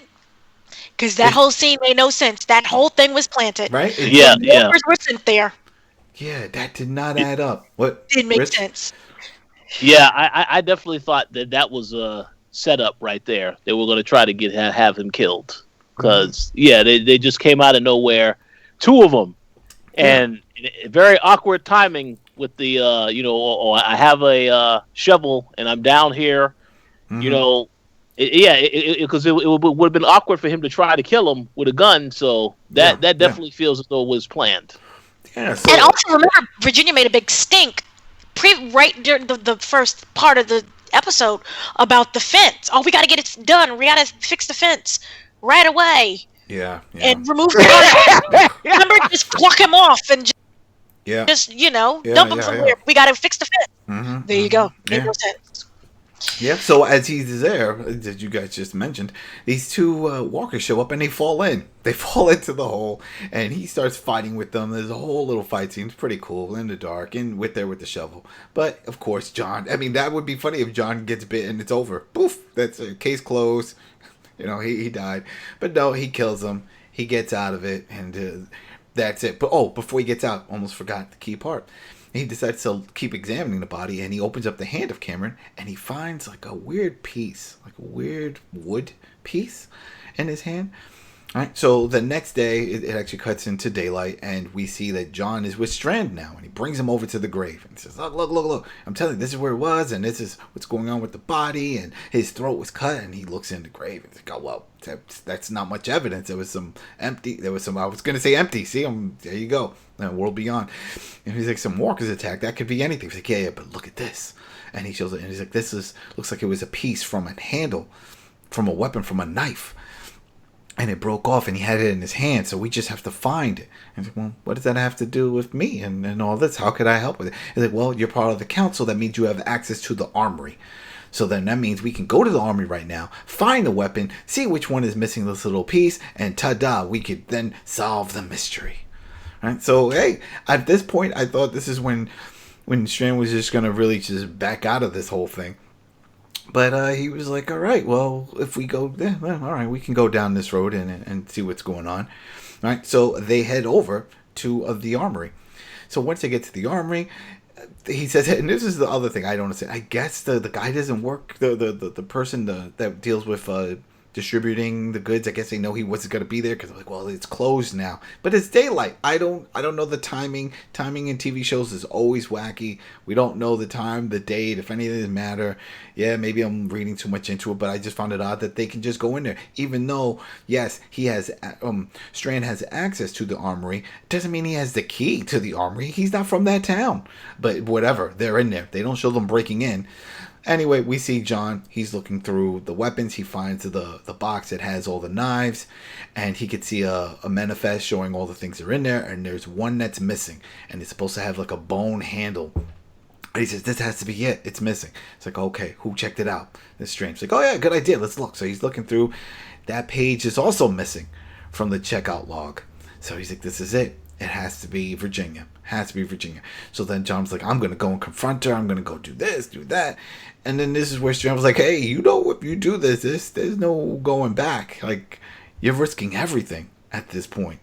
Because that whole scene made no sense. That whole thing was planted. Right? Yeah. Walkers were sent there. Yeah, that did not add up. What? Didn't make sense. Yeah, I definitely thought that was a setup right there. They were going to try to have him killed. Because, they just came out of nowhere. Two of them. And very awkward timing with the, I have a shovel and I'm down here, because it would have been awkward for him to try to kill him with a gun. So that definitely feels as though it was planned. Yeah, and also remember, Virginia made a big stink right during the first part of the episode about the fence. Oh, we got to get it done. We got to fix the fence right away. Yeah. And remove the remember, just pluck him off and just dump him somewhere. We got to fix the fence. There you go. Made no sense. Yeah. So as he's there, as you guys just mentioned, these two walkers show up and they fall in. They fall into the hole, and he starts fighting with them. There's a whole little fight scene. It's pretty cool in the dark and with the shovel. But of course, John. I mean, that would be funny if John gets bit and it's over. Poof. That's it. Case closed. He died. But no, he kills him. He gets out of it, and that's it. But before he gets out, almost forgot the key part. He decides to keep examining the body, and he opens up the hand of Cameron, and he finds like a weird piece, like a weird wood piece in his hand. All right, so the next day, it actually cuts into daylight, and we see that John is with Strand now, and he brings him over to the grave, and says, look, I'm telling you, this is where it was, and this is what's going on with the body, and his throat was cut, and he looks in the grave, and he's like, oh, well, that's not much evidence. I was going to say empty, see, there you go, world beyond. And he's like, some walkers attack, that could be anything. He's like, yeah, but look at this. And he shows it, and he's like, looks like it was a piece from a handle, from a weapon, from a knife. and it broke off, and he had it in his hand, so we just have to find it. And he's like, well, what does that have to do with me and all this? How could I help with it? He's like, well, you're part of the council. That means you have access to the armory. So then that means we can go to the armory right now, find the weapon, see which one is missing this little piece, and ta-da, we could then solve the mystery. Right? So, hey, at this point, I thought this is when Strand was just going to really just back out of this whole thing. But he was like, all right, well, if we go, all right, we can go down this road and see what's going on. All right, so they head over to the armory. So once they get to the armory, he says, and this is the other thing I don't understand. I guess the guy doesn't work, the person that deals with distributing the goods. I guess they know he wasn't going to be there because they're like, well, it's closed now, but it's daylight. I don't know the timing in TV shows is always wacky. We don't know the time, the date, if any of this matter. Yeah, maybe I'm reading too much into it, but I just found it odd that they can just go in there, even though, yes, he has Strand has access to the armory. Doesn't mean he has the key to the armory. He's not from that town, but whatever, they're in there. They don't show them breaking in. Anyway, we see John. He's looking through the weapons. He finds the box that has all the knives, and he could see a manifest showing all the things that are in there, and there's one that's missing, and it's supposed to have like a bone handle. And he says, this has to be it. It's missing. It's like, okay, who checked it out? It's strange. It's like, oh yeah, good idea. Let's look. So he's looking through. That page is also missing from the checkout log. So he's like, this is it. It has to be Virginia. Has to be Virginia. So then John's like, I'm going to go and confront her. I'm going to go do this, do that. And then this is where Strand was like, hey, you know, if you do this, there's no going back. Like, you're risking everything at this point.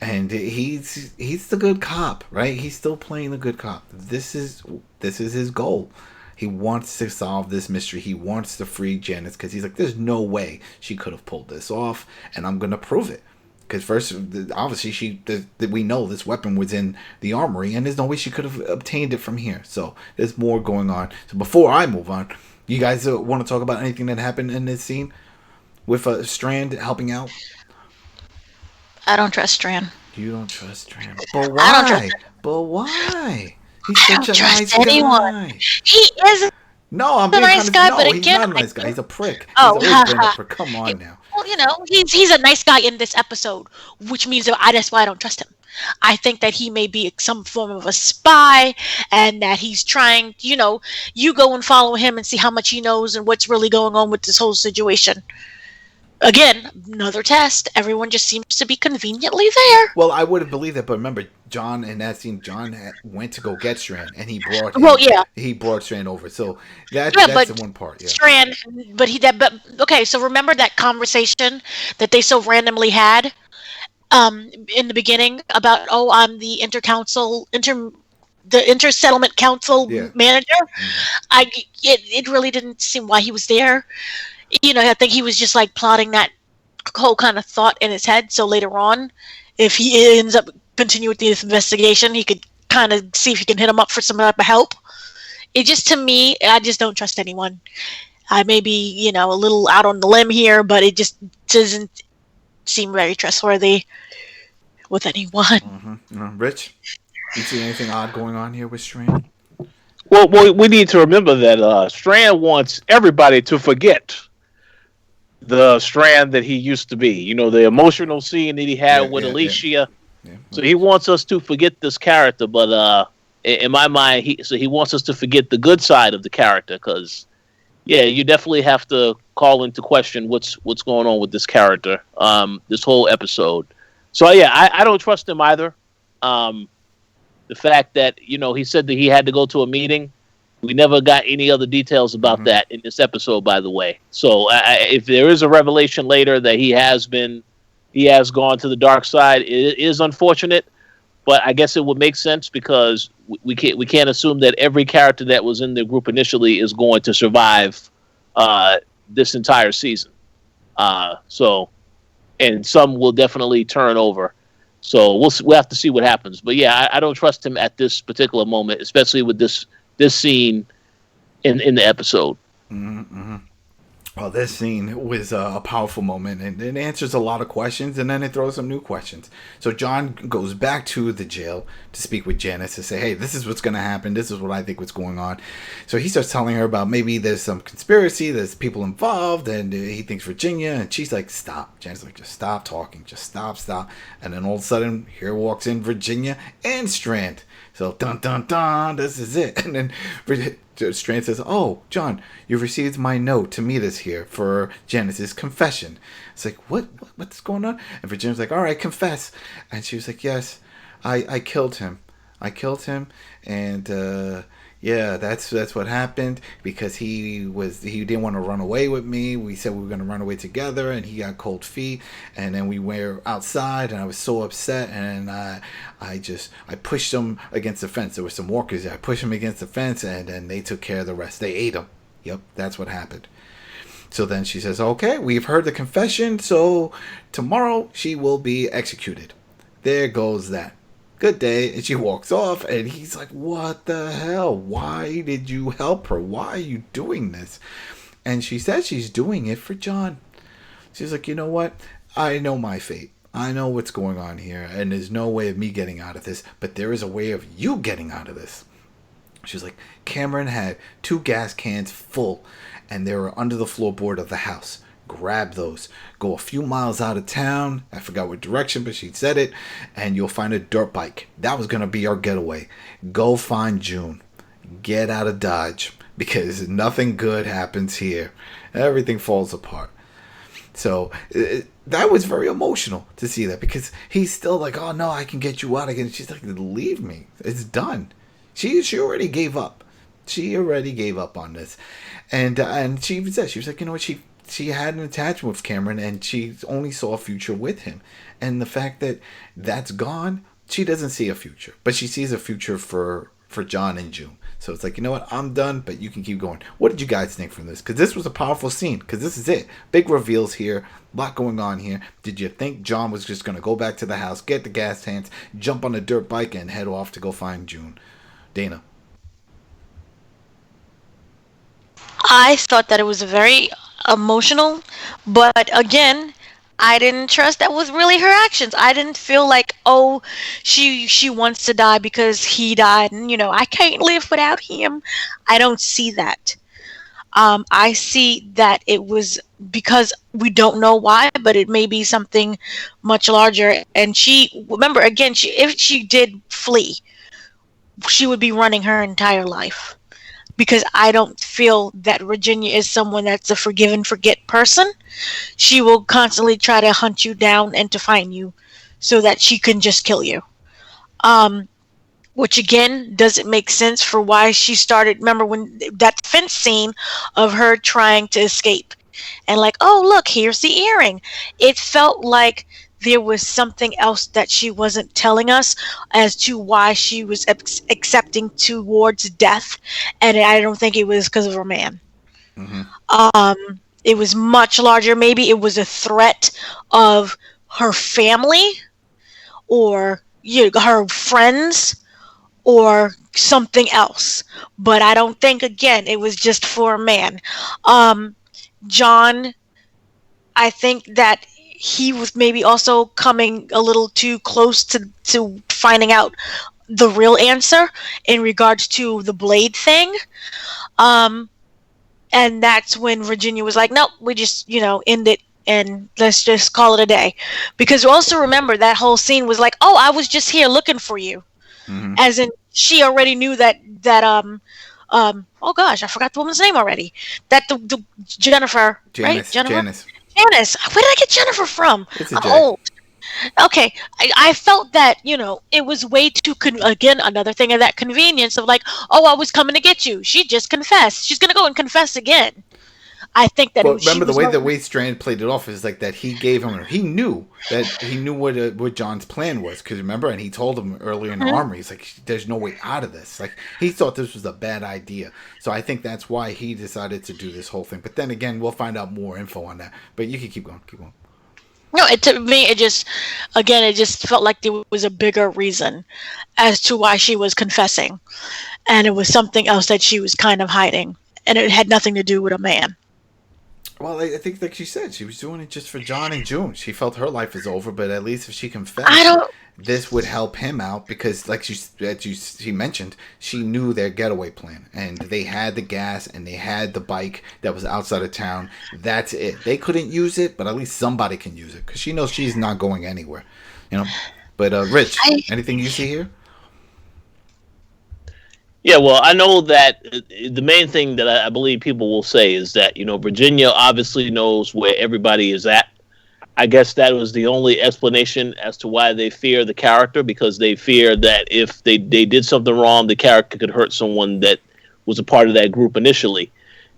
And he's the good cop, right? He's still playing the good cop. This is his goal. He wants to solve this mystery. He wants to free Janice because he's like, there's no way she could have pulled this off, and I'm going to prove it. Because first, obviously, we know this weapon was in the armory, and there's no way she could have obtained it from here. So there's more going on. So before I move on, you guys want to talk about anything that happened in this scene with Strand helping out? I don't trust Strand. You don't trust Strand, but why? I don't trust him. But why? He's I such don't a nice trust anyone. guy. He is No, I'm a being nice guy, but he's again, not a nice guy. He's a prick. Oh, He's always been a prick. Come on now. Well, you know, he's a nice guy in this episode, which means that that's why I don't trust him. I think that he may be some form of a spy, and that he's trying, you know, you go and follow him and see how much he knows and what's really going on with this whole situation. Again, another test. Everyone just seems to be conveniently there. Well, I would have believed that, but remember, John in that scene, went to go get Strand, and he brought he brought Strand over. So that's the one part. Yeah. Strand, but okay. So remember that conversation that they so randomly had in the beginning about, oh, I'm the inter-settlement council manager. Mm-hmm. It really didn't seem why he was there. You know, I think he was just like plotting that whole kind of thought in his head. So later on, if he ends up continuing with this investigation, he could kind of see if he can hit him up for some type of help. It just, to me, I just don't trust anyone. I may be, you know, a little out on the limb here, but it just doesn't seem very trustworthy with anyone. Mm-hmm. Rich, you see anything odd going on here with Strand? Well, we need to remember that Strand wants everybody to forget the Strand that he used to be. You know, the emotional scene that he had with Alicia. Yeah. So he wants us to forget this character, but in my mind, he wants us to forget the good side of the character, because, yeah, you definitely have to call into question what's going on with this character, this whole episode. So, yeah, I don't trust him either. The fact that, you know, he said that he had to go to a meeting. We never got any other details about that in this episode, by the way. So if there is a revelation later that he has gone to the dark side, it is unfortunate, but I guess it would make sense, because we can't assume that every character that was in the group initially is going to survive this entire season. So, and some will definitely turn over. So we'll have to see what happens. But yeah, I don't trust him at this particular moment, especially with this scene in the episode. Mm-hmm. Well, this scene was a powerful moment, and it answers a lot of questions, and then it throws some new questions. So John goes back to the jail to speak with Janice to say, hey, this is what's going to happen. This is what I think what's going on. So he starts telling her about maybe there's some conspiracy, there's people involved, and he thinks Virginia, and she's like, stop. Janice is like, just stop talking, just stop. And then all of a sudden, here walks in Virginia and Strand. So, dun, dun, dun, this is it. And then Strand says, oh, John, you've received my note to meet us here for Janice's confession. It's like, what's going on? And Virginia's like, all right, confess. And she was like, yes, I killed him. And yeah, that's what happened, because he didn't want to run away with me. We said we were going to run away together, and he got cold feet, and then we were outside, and I was so upset, and I pushed him against the fence. There were some walkers there. I pushed him against the fence, and then they took care of the rest. They ate him. Yep, that's what happened. So then she says, okay, we've heard the confession, so tomorrow she will be executed. There goes that. Good day. And she walks off, and he's like, what the hell? Why did you help her? Why are you doing this? And she says she's doing it for John. She's like, you know what? I know my fate. I know what's going on here, and there's no way of me getting out of this, but there is a way of you getting out of this. She's like, Cameron had 2 gas cans full, and they were under the floorboard of the house. Grab those. Go a few miles out of town. I forgot what direction, but she said it. And you'll find a dirt bike. That was going to be our getaway. Go find June. Get out of Dodge, because nothing good happens here. Everything falls apart. So that was very emotional to see that, because he's still like, oh no, I can get you out again. She's like, leave me. It's done. She already gave up. She already gave up on this. And she even said, she was like, you know what, she had an attachment with Cameron, and she only saw a future with him. And the fact that that's gone, she doesn't see a future. But she sees a future for John and June. So it's like, you know what, I'm done, but you can keep going. What did you guys think from this? Because this was a powerful scene, because this is it. Big reveals here, a lot going on here. Did you think John was just going to go back to the house, get the gas tanks, jump on a dirt bike, and head off to go find June? Dana? I thought that it was very emotional, but again, I didn't trust that was really her actions. I didn't feel like, oh, she wants to die because he died, and I can't live without him. I don't see that. I see that it was because we don't know why, but it may be something much larger. And remember, again, if she did flee, she would be running her entire life. Because I don't feel that Virginia is someone that's a forgive and forget person. She will constantly try to hunt you down and to find you so that she can just kill you. Which again doesn't make sense for why she started. Remember when that fence scene of her trying to escape and like, oh look, here's the earring. It felt like there was something else that she wasn't telling us as to why she was accepting towards death, and I don't think it was because of her man. Mm-hmm. It was much larger. Maybe it was a threat of her family or her friends or something else. But I don't think, again, it was just for a man. John, I think that he was maybe also coming a little too close to finding out the real answer in regards to the blade thing. And that's when Virginia was like, nope, we just, end it and let's just call it a day. Because also remember that whole scene was like, oh, I was just here looking for you. Mm-hmm. As in she already knew that oh gosh, I forgot the woman's name already. That the Jennifer, Janice, right? Jennifer? Janice. Where did I get Jennifer from? I'm old. Okay, I felt that, it was way too, again, another thing of that convenience of like, oh, I was coming to get you. She just confessed. She's going to go and confess again. I think that. Well, remember the way Strand played it off is like that he gave him. He knew what John's plan was, because remember, and he told him earlier in the armory. He's like, "There's no way out of this." Like he thought this was a bad idea. So I think that's why he decided to do this whole thing. But then again, we'll find out more info on that. But you can keep going. No, to me, it just felt like there was a bigger reason as to why she was confessing, and it was something else that she was kind of hiding, and it had nothing to do with a man. Well, I think, like she said, she was doing it just for John and June. She felt her life is over, but at least if she I confessed, don't. this would help him out because, like she mentioned, she knew their getaway plan, and they had the gas and they had the bike that was outside of town. That's it. They couldn't use it, but at least somebody can use it because she knows she's not going anywhere. You know. But Rich, anything you see here? Yeah, well, I know that the main thing that I believe people will say is that, Virginia obviously knows where everybody is at. I guess that was the only explanation as to why they fear the character, because they fear that if they did something wrong, the character could hurt someone that was a part of that group initially.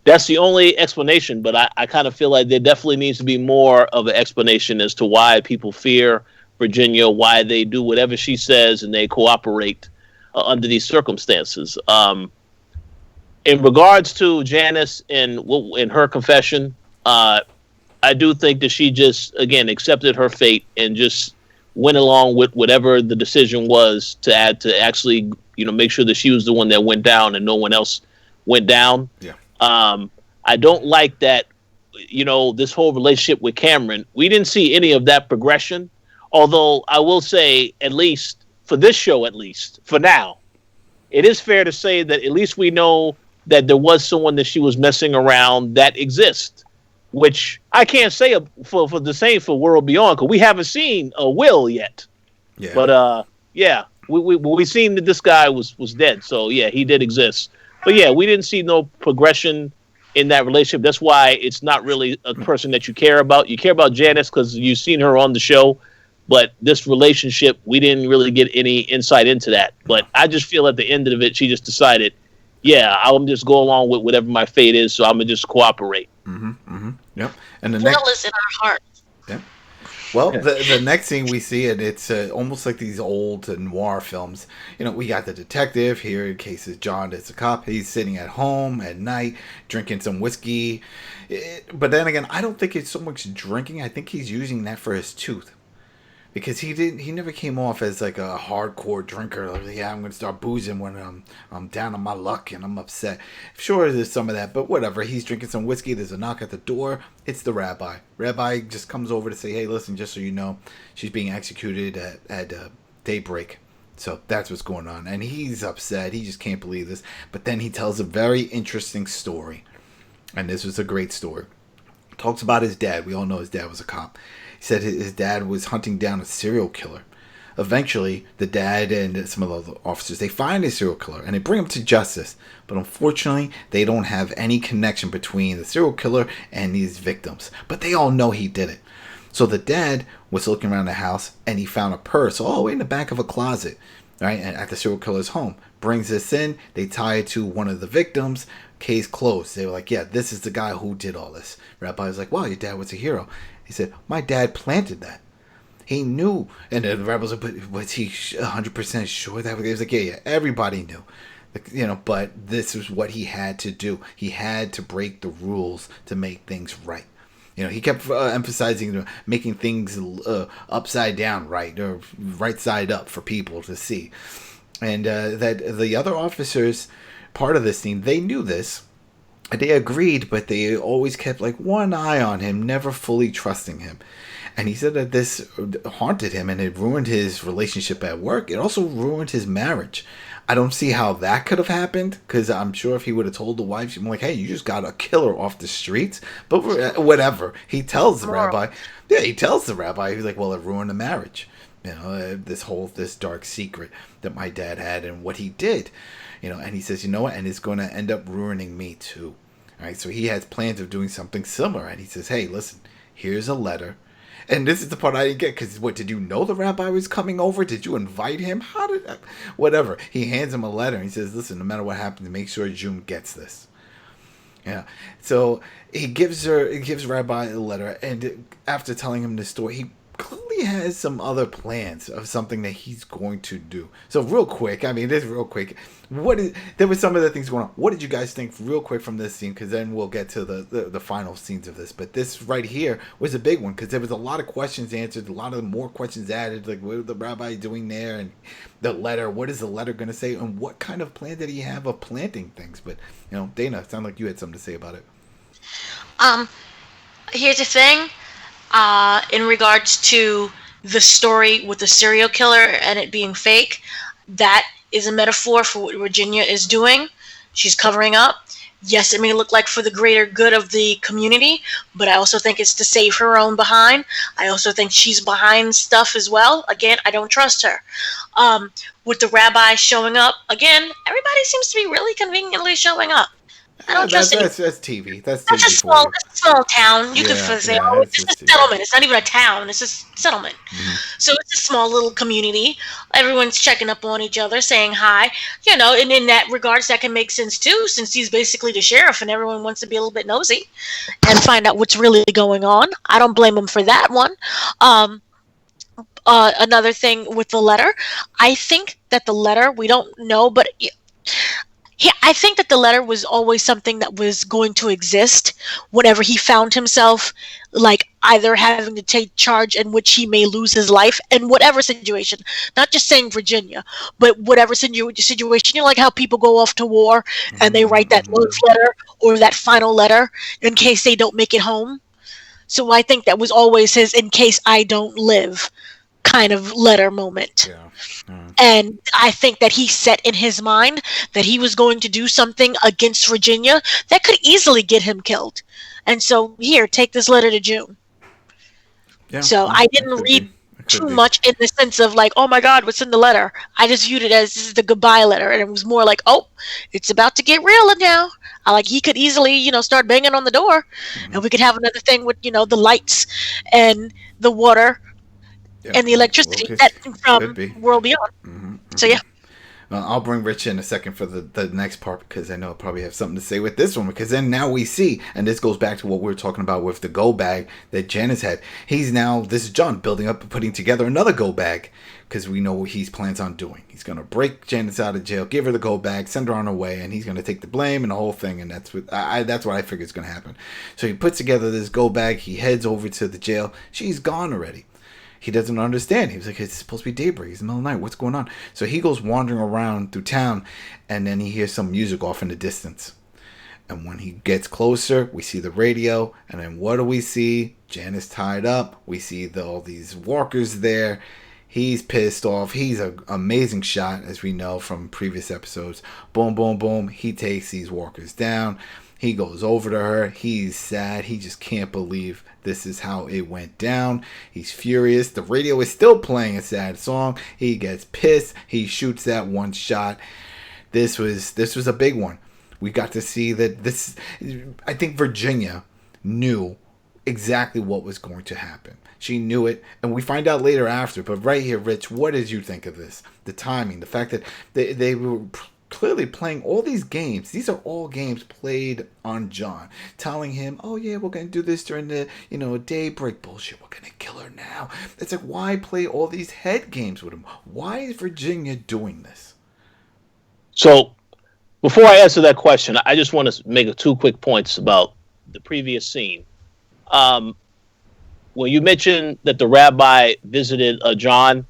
That's the only explanation, but I kind of feel like there definitely needs to be more of an explanation as to why people fear Virginia, why they do whatever she says and they cooperate under these circumstances. In regards to Janice and her confession, I do think that she just, again, accepted her fate and just went along with whatever the decision was to actually, make sure that she was the one that went down and no one else went down. Yeah. I don't like that, this whole relationship with Cameron. We didn't see any of that progression. Although I will say, at least for this show, at least for now, it is fair to say that at least we know that there was someone that she was messing around that exists, which I can't say for the same for World Beyond, because we haven't seen a Will yet. Yeah. But yeah, we seen that this guy was dead, so yeah, he did exist. But yeah, we didn't see no progression in that relationship. That's why it's not really a person that you care about. You care about Janice because you've seen her on the show. But this relationship, we didn't really get any insight into that. But I just feel at the end of it, she just decided, yeah, I'll just go along with whatever my fate is, so I'm going to just cooperate. Yep. And the Will next... is in our heart. Yeah. Well, the next thing we see, and it's almost like these old noir films. We got the detective here in case it's John is a cop. He's sitting at home at night drinking some whiskey. But then again, I don't think it's so much drinking. I think he's using that for his tooth. Because he never came off as like a hardcore drinker. Like, yeah, I'm going to start boozing when I'm down on my luck and I'm upset. Sure, there's some of that, but whatever. He's drinking some whiskey. There's a knock at the door. It's the rabbi. Rabbi just comes over to say, hey, listen, just so you know, she's being executed at daybreak. So that's what's going on. And he's upset. He just can't believe this. But then he tells a very interesting story. And this was a great story. Talks about his dad. We all know his dad was a cop. He said his dad was hunting down a serial killer. Eventually, the dad and some of the other officers, they find a serial killer and they bring him to justice. But unfortunately, they don't have any connection between the serial killer and these victims. But they all know he did it. So the dad was looking around the house and he found a purse all the way in the back of a closet, right, and at the serial killer's home. Brings this in. They tie it to one of the victims. Case closed. They were like, yeah, this is the guy who did all this. Rabbi was like, wow, your dad was a hero. He said, my dad planted that. He knew. And the rabbi was like, but was he 100% sure that? He was like, yeah, everybody knew. But this is what he had to do. He had to break the rules to make things right. He kept emphasizing making things upside down right, or right side up for people to see. And that the other officers, part of this team, they knew this. They agreed, but they always kept like one eye on him, never fully trusting him. And he said that this haunted him and it ruined his relationship at work. It also ruined his marriage. I don't see how that could have happened, because I'm sure if he would have told the wife, she'd be like, hey, you just got a killer off the streets. But whatever. He tells the rabbi. Yeah, he tells the rabbi. He's like, well, it ruined the marriage. This dark secret that my dad had and what he did. And he says, you know what? And it's going to end up ruining me too. All right. So he has plans of doing something similar. And he says, hey, listen, here's a letter. And this is the part I didn't get, because did you know the rabbi was coming over? Did you invite him? Whatever. He hands him a letter and he says, listen, no matter what happens, make sure June gets this. Yeah. So he gives Rabbi a letter, and after telling him this story, he clearly has some other plans of something that he's going to do. So real quick, there were some of the things going on. What did you guys think real quick from this scene? Because then we'll get to the final scenes of this. But this right here was a big one, because there was a lot of questions answered, a lot of more questions added, like what was the rabbi doing there, and the letter, what is the letter going to say, and what kind of plan did he have of planting things? But Dana, it sounded like you had something to say about it. Here's the thing. In regards to the story with the serial killer and it being fake, that is a metaphor for what Virginia is doing. She's covering up. Yes, it may look like for the greater good of the community, but I also think it's to save her own behind. I also think she's behind stuff as well. Again, I don't trust her. With the rabbi showing up, again, everybody seems to be really conveniently showing up. I don't trust it. That's TV. That's That's TV a for you. small town. You Yeah, could say, yeah, oh, it's it's just a TV. settlement. It's not even a town. It's a settlement. So it's a small little community. Everyone's checking up on each other, saying hi. You know, and in that regards, that can make sense too, since he's basically the sheriff, and everyone wants to be a little bit nosy and find out what's really going on. I don't blame him for that one. Another thing with the letter, I think that the letter, we don't know, but I think that the letter was always something that was going to exist whenever he found himself, like, either having to take charge in which he may lose his life in whatever situation. Not just saying Virginia, but whatever situation. You know, like how people go off to war and they write that love letter or that final letter in case they don't make it home. So I think that was always his "in case I don't live" kind of letter moment. Yeah. And I think that he set in his mind that he was going to do something against Virginia that could easily get him killed. And so, here, take this letter to June. Yeah. So I didn't read too be. much in the sense of like, oh my God, what's in the letter? I just viewed it as this is the goodbye letter. And it was more like, oh, it's about to get real now. He could easily, start banging on the door. And we could have another thing with, the lights and the water and the electricity from World Beyond. So yeah. I'll bring Rich in a second for the next part because I know I'll probably have something to say with this one, because then now we see, and this goes back to what we were talking about with the go bag that Janice had. This is John building up and putting together another go bag because we know what he plans on doing. He's going to break Janice out of jail, give her the go bag, send her on her way, and he's going to take the blame and the whole thing, and that's what I figure is going to happen. So he puts together this go bag, he heads over to the jail. She's gone already. He doesn't understand. He was like, it's supposed to be daybreak. It's the middle of the night. What's going on? So he goes wandering around through town, and then he hears some music off in the distance. And when he gets closer, we see the radio, and then what do we see? Janice tied up. We see all these walkers there. He's pissed off. He's an amazing shot, as we know from previous episodes. Boom, boom, boom. He takes these walkers down. He goes over to her. He's sad. He just can't believe this is how it went down. He's furious. The radio is still playing a sad song. He gets pissed. He shoots that one shot. This was a big one. We got to see that this. I think Virginia knew exactly what was going to happen. She knew it, and we find out later after. But right here, Rich, what did you think of this? The timing, the fact that they were clearly playing all these games. These are all games played on John, telling him, oh yeah, we're going to do this during the daybreak bullshit, we're going to kill her now. It's like, why play all these head games with him? Why is Virginia doing this? So before I answer that question, I just want to make two quick points about the previous scene. When you mentioned that the rabbi visited John,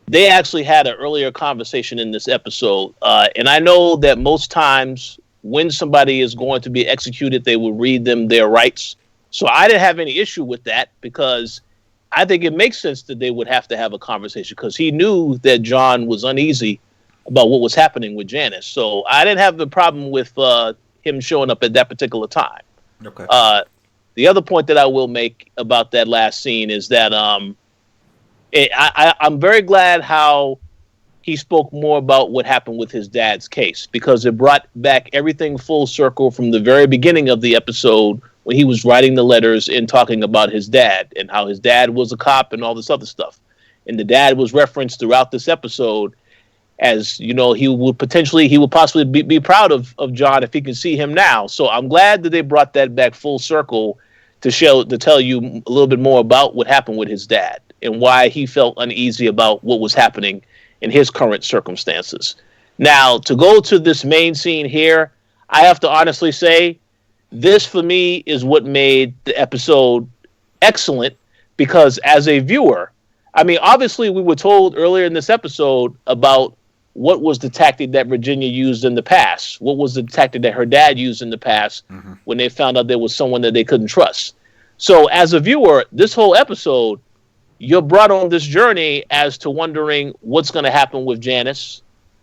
they actually had an earlier conversation in this episode. And I know that most times when somebody is going to be executed, they will read them their rights. So I didn't have any issue with that because I think it makes sense that they would have to have a conversation because he knew that John was uneasy about what was happening with Janice. So I didn't have the problem with him showing up at that particular time. Okay. The other point that I will make about that last scene is that I'm very glad how he spoke more about what happened with his dad's case because it brought back everything full circle from the very beginning of the episode when he was writing the letters and talking about his dad and how his dad was a cop and all this other stuff. And the dad was referenced throughout this episode as, he would possibly be proud of John if he can see him now. So I'm glad that they brought that back full circle to tell you a little bit more about what happened with his dad and why he felt uneasy about what was happening in his current circumstances. Now, to go to this main scene here, I have to honestly say, this for me is what made the episode excellent because as a viewer, I mean, obviously we were told earlier in this episode about what was the tactic that Virginia used in the past? What was the tactic that her dad used in the past when they found out there was someone that they couldn't trust? So as a viewer, this whole episode, you're brought on this journey as to wondering what's going to happen with Janice.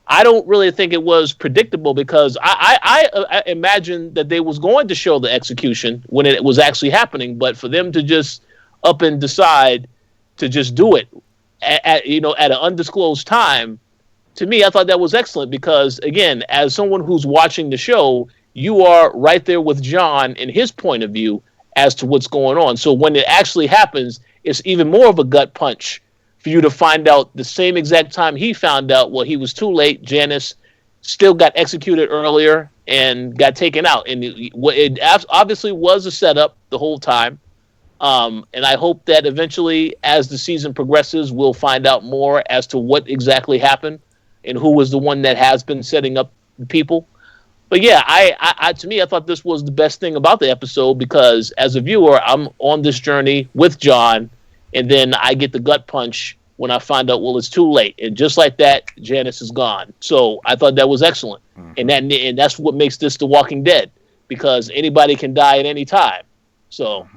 I don't really think it was predictable because I imagined that they was going to show the execution when it was actually happening, but for them to just up and decide to just do it at an undisclosed time, to me, I thought that was excellent because, again, as someone who's watching the show, you are right there with John in his point of view as to what's going on. So when it actually happens, it's even more of a gut punch for you to find out the same exact time he found out, well, he was too late. Janice still got executed earlier and got taken out. And it obviously was a setup the whole time. And I hope that eventually, as the season progresses, we'll find out more as to what exactly happened and who was the one that has been setting up the people. But yeah, I to me, I thought this was the best thing about the episode because as a viewer, I'm on this journey with John, and then I get the gut punch when I find out, well, it's too late. And just like that, Janice is gone. So I thought that was excellent. Mm-hmm. And that's what makes this The Walking Dead, because anybody can die at any time. So,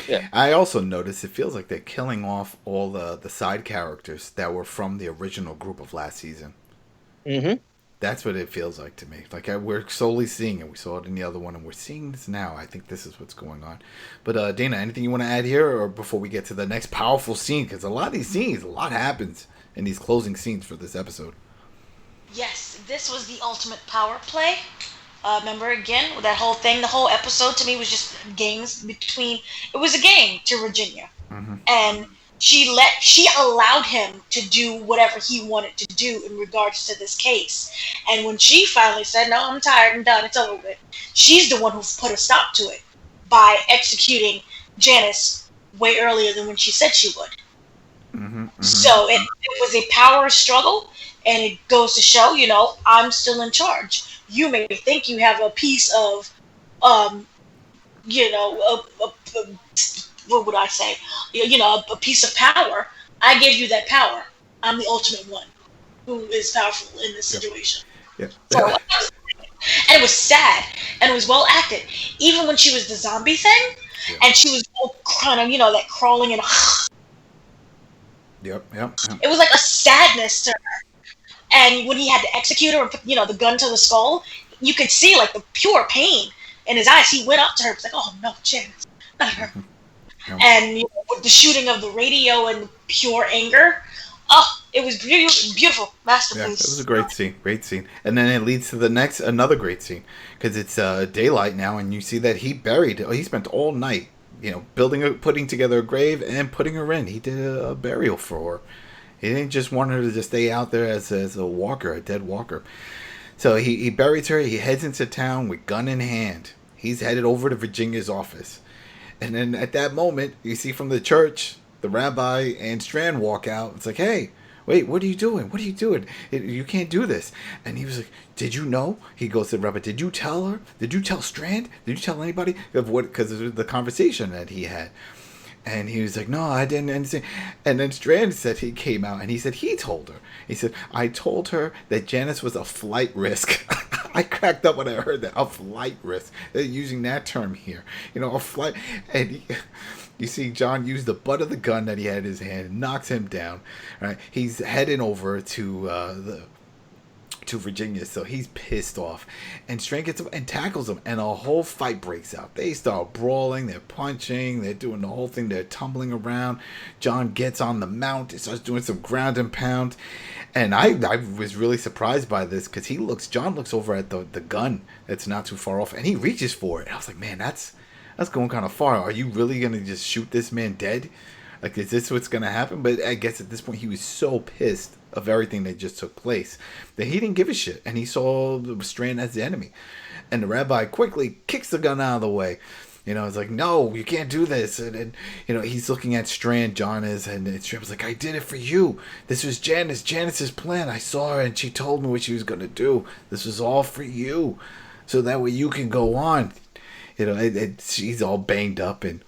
yeah. I also noticed it feels like they're killing off all the side characters that were from the original group of last season. Mm-hmm. That's what it feels like to me. Like we're slowly seeing it. We saw it in the other one, and we're seeing this now. I think this is what's going on. But Dana, anything you want to add here, or before we get to the next powerful scene? Because a lot of these scenes, a lot happens in these closing scenes for this episode. Yes, this was the ultimate power play. Remember, again, that whole thing, the whole episode to me was just games between... It was a game to Virginia. Mm-hmm. And she allowed him to do whatever he wanted to do in regards to this case. And when she finally said, no, I'm tired and done, it's over with, she's the one who put a stop to it by executing Janice way earlier than when she said she would. Mm-hmm, mm-hmm. So it was a power struggle, and it goes to show, I'm still in charge. You may think you have a piece of, what would I say? A piece of power. I gave you that power. I'm the ultimate one who is powerful in this situation. Yeah. So, and it was sad, and it was well acted. Even when she was the zombie thing, and she was kind of, that crawling and. Yep. It was like a sadness to her. And when he had to execute her and put, the gun to the skull, you could see like the pure pain in his eyes. He went up to her and was like, "Oh no, Janice, not her." Yeah. And with the shooting of the radio and pure anger, it was beautiful masterpiece. Yeah, it was a great scene. And then it leads to another great scene, because it's daylight now, and you see that he spent all night, putting together a grave and putting her in. He did a burial for her. He didn't just want her to just stay out there as a walker, a dead walker. So he buries her. He heads into town with gun in hand. He's headed over to Virginia's office. And then at that moment, you see from the church, the rabbi and Strand walk out. It's like, hey, wait, what are you doing? What are you doing? You can't do this. And he was like, did you know? He goes to the rabbi, did you tell her? Did you tell Strand? Did you tell anybody? Because of the conversation that he had. And he was like, no, I didn't understand. And then Strand said he came out and he said he told her. He said, I told her that Janice was a flight risk. I cracked up when I heard that. A flight risk. They're using that term here. A flight. And you see John use the butt of the gun that he had in his hand and knocks him down. Right? He's heading over to Virginia, so he's pissed off, and Strand gets him and tackles him, and a whole fight breaks out. They start brawling, they're punching, they're doing the whole thing, they're tumbling around. John gets on the mount, starts doing some ground and pound, and I was really surprised by this, because John looks over at the gun that's not too far off, and he reaches for it. And I was like, man, that's going kind of far. Are you really gonna just shoot this man dead? Like, is this what's gonna happen? But I guess at this point he was so pissed of everything that just took place that he didn't give a shit, and he saw the Strand as the enemy. And the rabbi quickly kicks the gun out of the way. It's like, no, you can't do this. And he's looking at Strand, John is, and Strand was like, I did it for you. This was Janice's plan. I saw her and she told me what she was gonna do. This was all for you, so that way you can go on. She's all banged up, and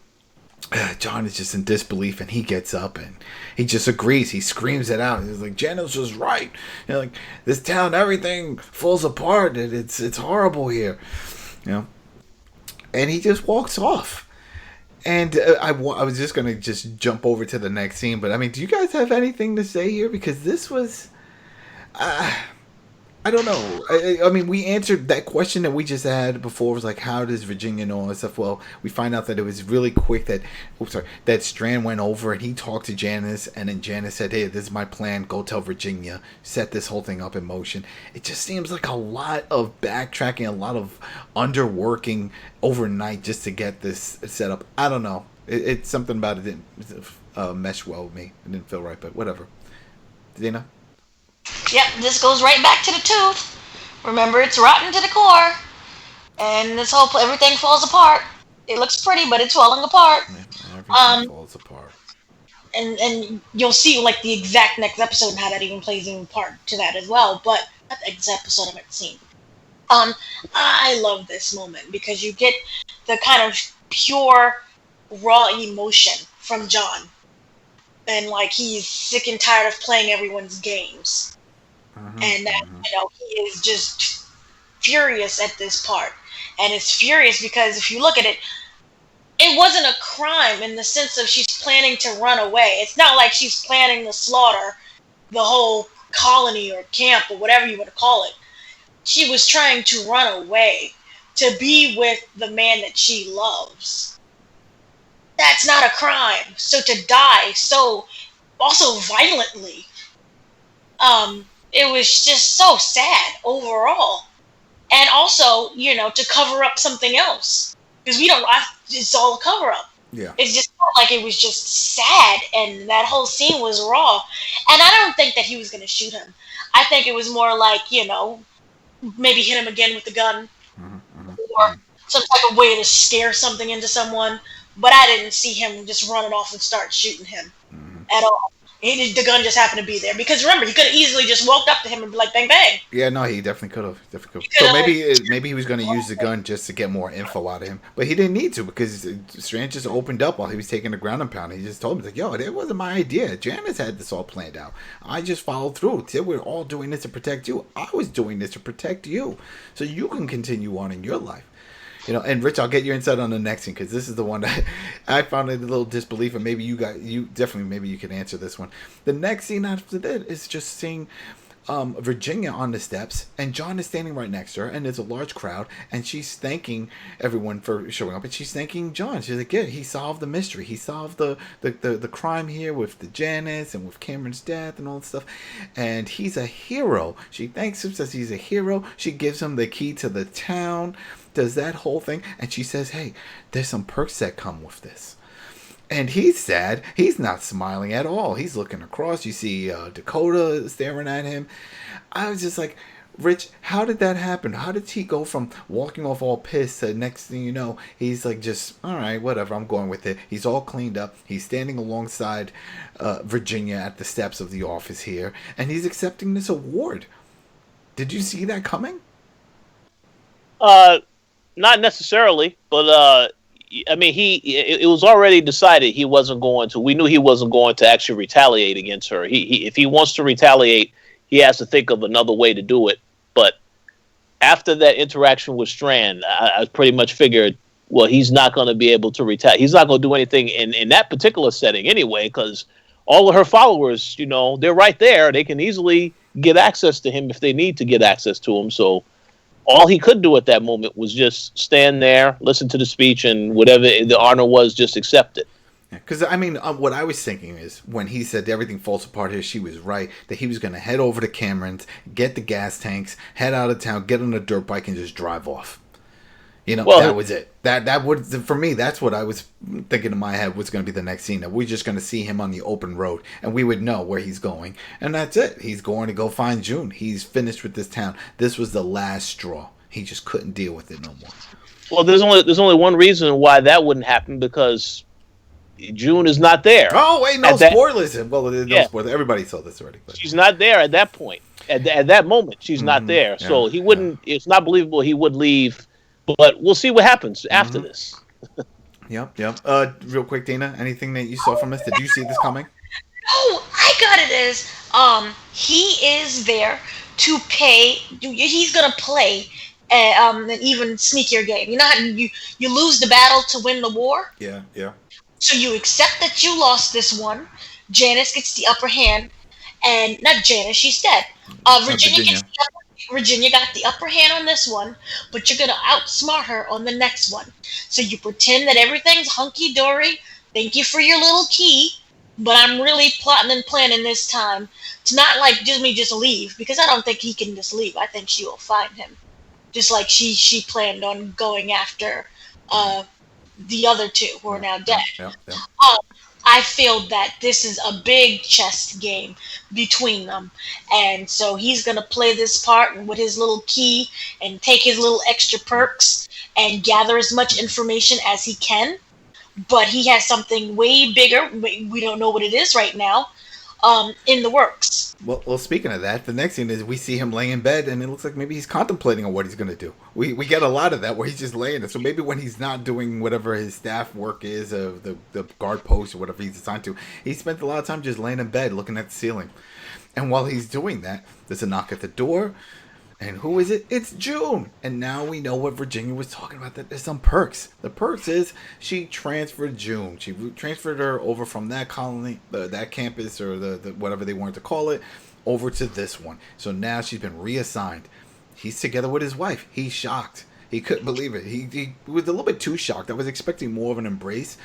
John is just in disbelief, and he gets up and he just agrees. He screams it out. He's like, Janice was right. Like, this town, everything falls apart, and it's horrible here. And he just walks off. And I was just going to just jump over to the next scene, but I mean, do you guys have anything to say here? Because this was, I don't know. I mean, we answered that question that we just had before. Was like, how does Virginia know all this stuff? Well, we find out that it was really quick that Strand went over and he talked to Janice, and then Janice said, "Hey, this is my plan. Go tell Virginia. Set this whole thing up in motion." It just seems like a lot of backtracking, a lot of underworking overnight just to get this set up. I don't know. It's something about it didn't mesh well with me. It didn't feel right, but whatever. Dina? Yep, this goes right back to the tooth. Remember, it's rotten to the core, and everything falls apart. It looks pretty, but it's falling apart. Yeah, everything falls apart. And you'll see like the exact next episode and how that even plays in part to that as well. But not the exact episode I meant scene. I love this moment because you get the kind of pure, raw emotion from John. And like he's sick and tired of playing everyone's games, and that he is just furious at this part, and it's furious because if you look at it, it wasn't a crime in the sense of she's planning to run away. It's not like she's planning to slaughter the whole colony or camp or whatever you want to call it. She was trying to run away to be with the man that she loves. That's not a crime. So to die so also violently, it was just so sad overall. And also, to cover up something else. Because it's all a cover up. Yeah. It's just like it was just sad, and that whole scene was raw. And I don't think that he was going to shoot him. I think it was more like, maybe hit him again with the gun. Or some type of way to scare something into someone. But I didn't see him just running off and start shooting him at all. The gun just happened to be there. Because remember, he could have easily just walked up to him and be like, bang, bang. Yeah, no, he definitely could have. So maybe he was going to use the gun just to get more info out of him. But he didn't need to because Strand just opened up while he was taking the ground and pound. He just told him, like, yo, that wasn't my idea. Janice had this all planned out. I just followed through. We're all doing this to protect you. I was doing this to protect you. So you can continue on in your life. And Rich, I'll get your insight on the next scene because this is the one that I found a little disbelief, and maybe you can answer this one. The next scene after that is just seeing Virginia on the steps, and John is standing right next to her, and there's a large crowd, and she's thanking everyone for showing up, and she's thanking John. She's like, yeah, he solved the mystery. He solved the crime here with the Janice and with Cameron's death and all that stuff, and he's a hero. She thanks him, says he's a hero. She gives him the key to the town, does that whole thing, and she says, hey, there's some perks that come with this. And he's sad. He's not smiling at all. He's looking across. You see Dakota staring at him. I was just like, Rich, how did that happen? How did he go from walking off all pissed to next thing you know, he's like just, all right, whatever, I'm going with it. He's all cleaned up. He's standing alongside Virginia at the steps of the office here, and he's accepting this award. Did you see that coming? Not necessarily, but I mean, it was already decided he wasn't going to. We knew he wasn't going to actually retaliate against her. If he wants to retaliate, he has to think of another way to do it. But after that interaction with Strand, I pretty much figured, well, he's not going to be able to retaliate. He's not going to do anything in that particular setting anyway, because all of her followers, they're right there. They can easily get access to him if they need to get access to him. So all he could do at that moment was just stand there, listen to the speech, and whatever the honor was, just accept it. Because, I mean, what I was thinking is when he said everything falls apart here, she was right, that he was going to head over to Cameron's, get the gas tanks, head out of town, get on a dirt bike, and just drive off. That was it. That would, for me, that's what I was thinking in my head was going to be the next scene. That we're just going to see him on the open road, and we would know where he's going. And that's it. He's going to go find June. He's finished with this town. This was the last straw. He just couldn't deal with it no more. Well, there's only one reason why that wouldn't happen, because June is not there. Oh, wait, no spoilers. Well, no spoilers. Everybody saw this already. But. She's not there at that point. At that moment, she's not there. Yeah, so he wouldn't. Yeah. It's not believable he would leave. But we'll see what happens after this. Yep. Real quick, Dana, anything that you saw from this? Did you see this coming? Oh, I got it as he is there to pay. He's gonna play an even sneakier game. You know how you lose the battle to win the war? Yeah, yeah. So you accept that you lost this one. Janice gets the upper hand, and not Janice, she's dead. Virginia Virginia. Virginia got the upper hand on this one, but you're gonna outsmart her on the next one. So you pretend that everything's hunky dory. Thank you for your little key, but I'm really plotting and planning this time to not like just leave, because I don't think he can just leave. I think she will find him, just like she planned on going after the other two who are now dead. Yeah, yeah. I feel that this is a big chess game between them. And so he's going to play this part with his little key and take his little extra perks and gather as much information as he can. But he has something way bigger. We don't know what it is right now, in the works. Well, speaking of that, the next thing is we see him laying in bed, and it looks like maybe he's contemplating on what he's going to do. We get a lot of that where he's just laying there. So maybe when he's not doing whatever his staff work is, of the guard post or whatever he's assigned to, he spent a lot of time just laying in bed looking at the ceiling. And while he's doing that, there's a knock at the door. And who is it? It's June. And now we know what Virginia was talking about, that there's some perks. The perks is she transferred June. She transferred her over from that colony, that campus, or the whatever they wanted to call it, over to this one. So now she's been reassigned. He's together with his wife. He's shocked. He couldn't believe it. He was a little bit too shocked. I was expecting more of an embrace,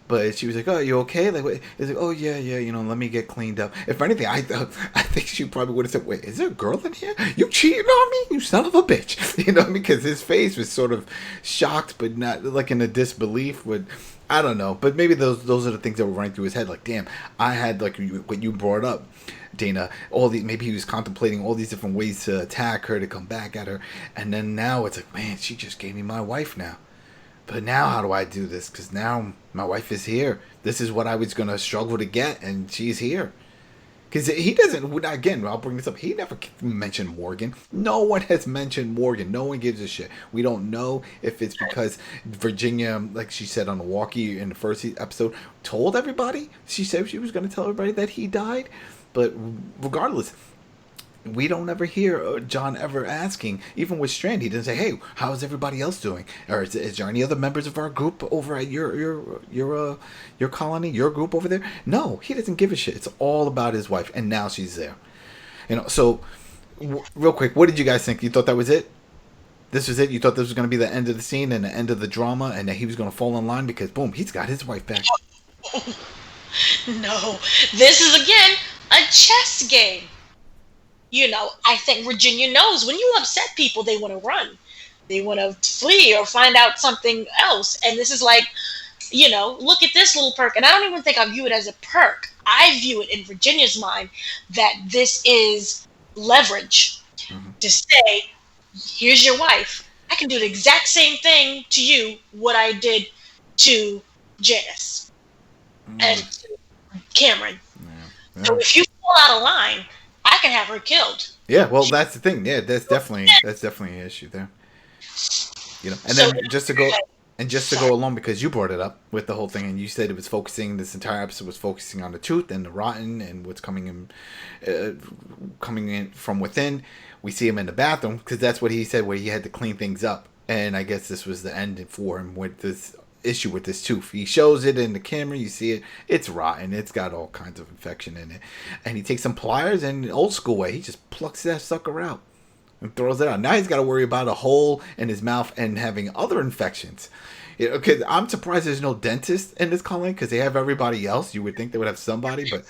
but she was like, "Oh, you okay?" Like, he's like, "Oh yeah, you know, let me get cleaned up." If anything, I think she probably would have said, "Wait, is there a girl in here? You cheating on me, you son of a bitch?" You know, because his face was sort of shocked, but not like in a disbelief. But I don't know. But maybe those are the things that were running through his head. Like, damn, I had like what you brought up, Dana, maybe he was contemplating all these different ways to attack her, to come back at her, and then now it's like, man, she just gave me my wife now. But now how do I do this? Because now my wife is here. This is what I was going to struggle to get, and she's here. Because he doesn't, again, I'll bring this up, he never mentioned Morgan. No one has mentioned Morgan. No one gives a shit. We don't know if it's because Virginia, like she said on the walkie in the first episode, told everybody. She said she was going to tell everybody that he died. But regardless, we don't ever hear John ever asking, even with Strand, he doesn't say, "Hey, how's everybody else doing?" Or is there any other members of our group over at your colony, your group over there? No, he doesn't give a shit. It's all about his wife, and now she's there. You know. So, real quick, what did you guys think? You thought that was it? This was it? You thought this was going to be the end of the scene and the end of the drama, and that he was going to fall in line because boom, he's got his wife back. No, this is again a chess game. You know, I think Virginia knows when you upset people, they want to run. They want to flee or find out something else. And this is like, you know, look at this little perk. And I don't even think I view it as a perk. I view it in Virginia's mind that this is leverage to say, here's your wife. I can do the exact same thing to you, what I did to Janice and Cameron. Yeah. So if you fall out of line, I can have her killed. Yeah, well, that's the thing. Yeah, that's definitely an issue there. You know, and then just to go along, because you brought it up with the whole thing, and you said it was focusing. This entire episode was focusing on the truth and the rotten and what's coming in from within. We see him in the bathroom because that's what he said, where he had to clean things up. And I guess this was the end for him with this issue with this tooth. He shows it in the camera, you see it, it's rotten, it's got all kinds of infection in it, and he takes some pliers and old school way, he just plucks that sucker out and throws it out. Now he's got to worry about a hole in his mouth and having other infections. You know, cause I'm surprised there's no dentist in this colony, because they have everybody else. You would think they would have somebody, but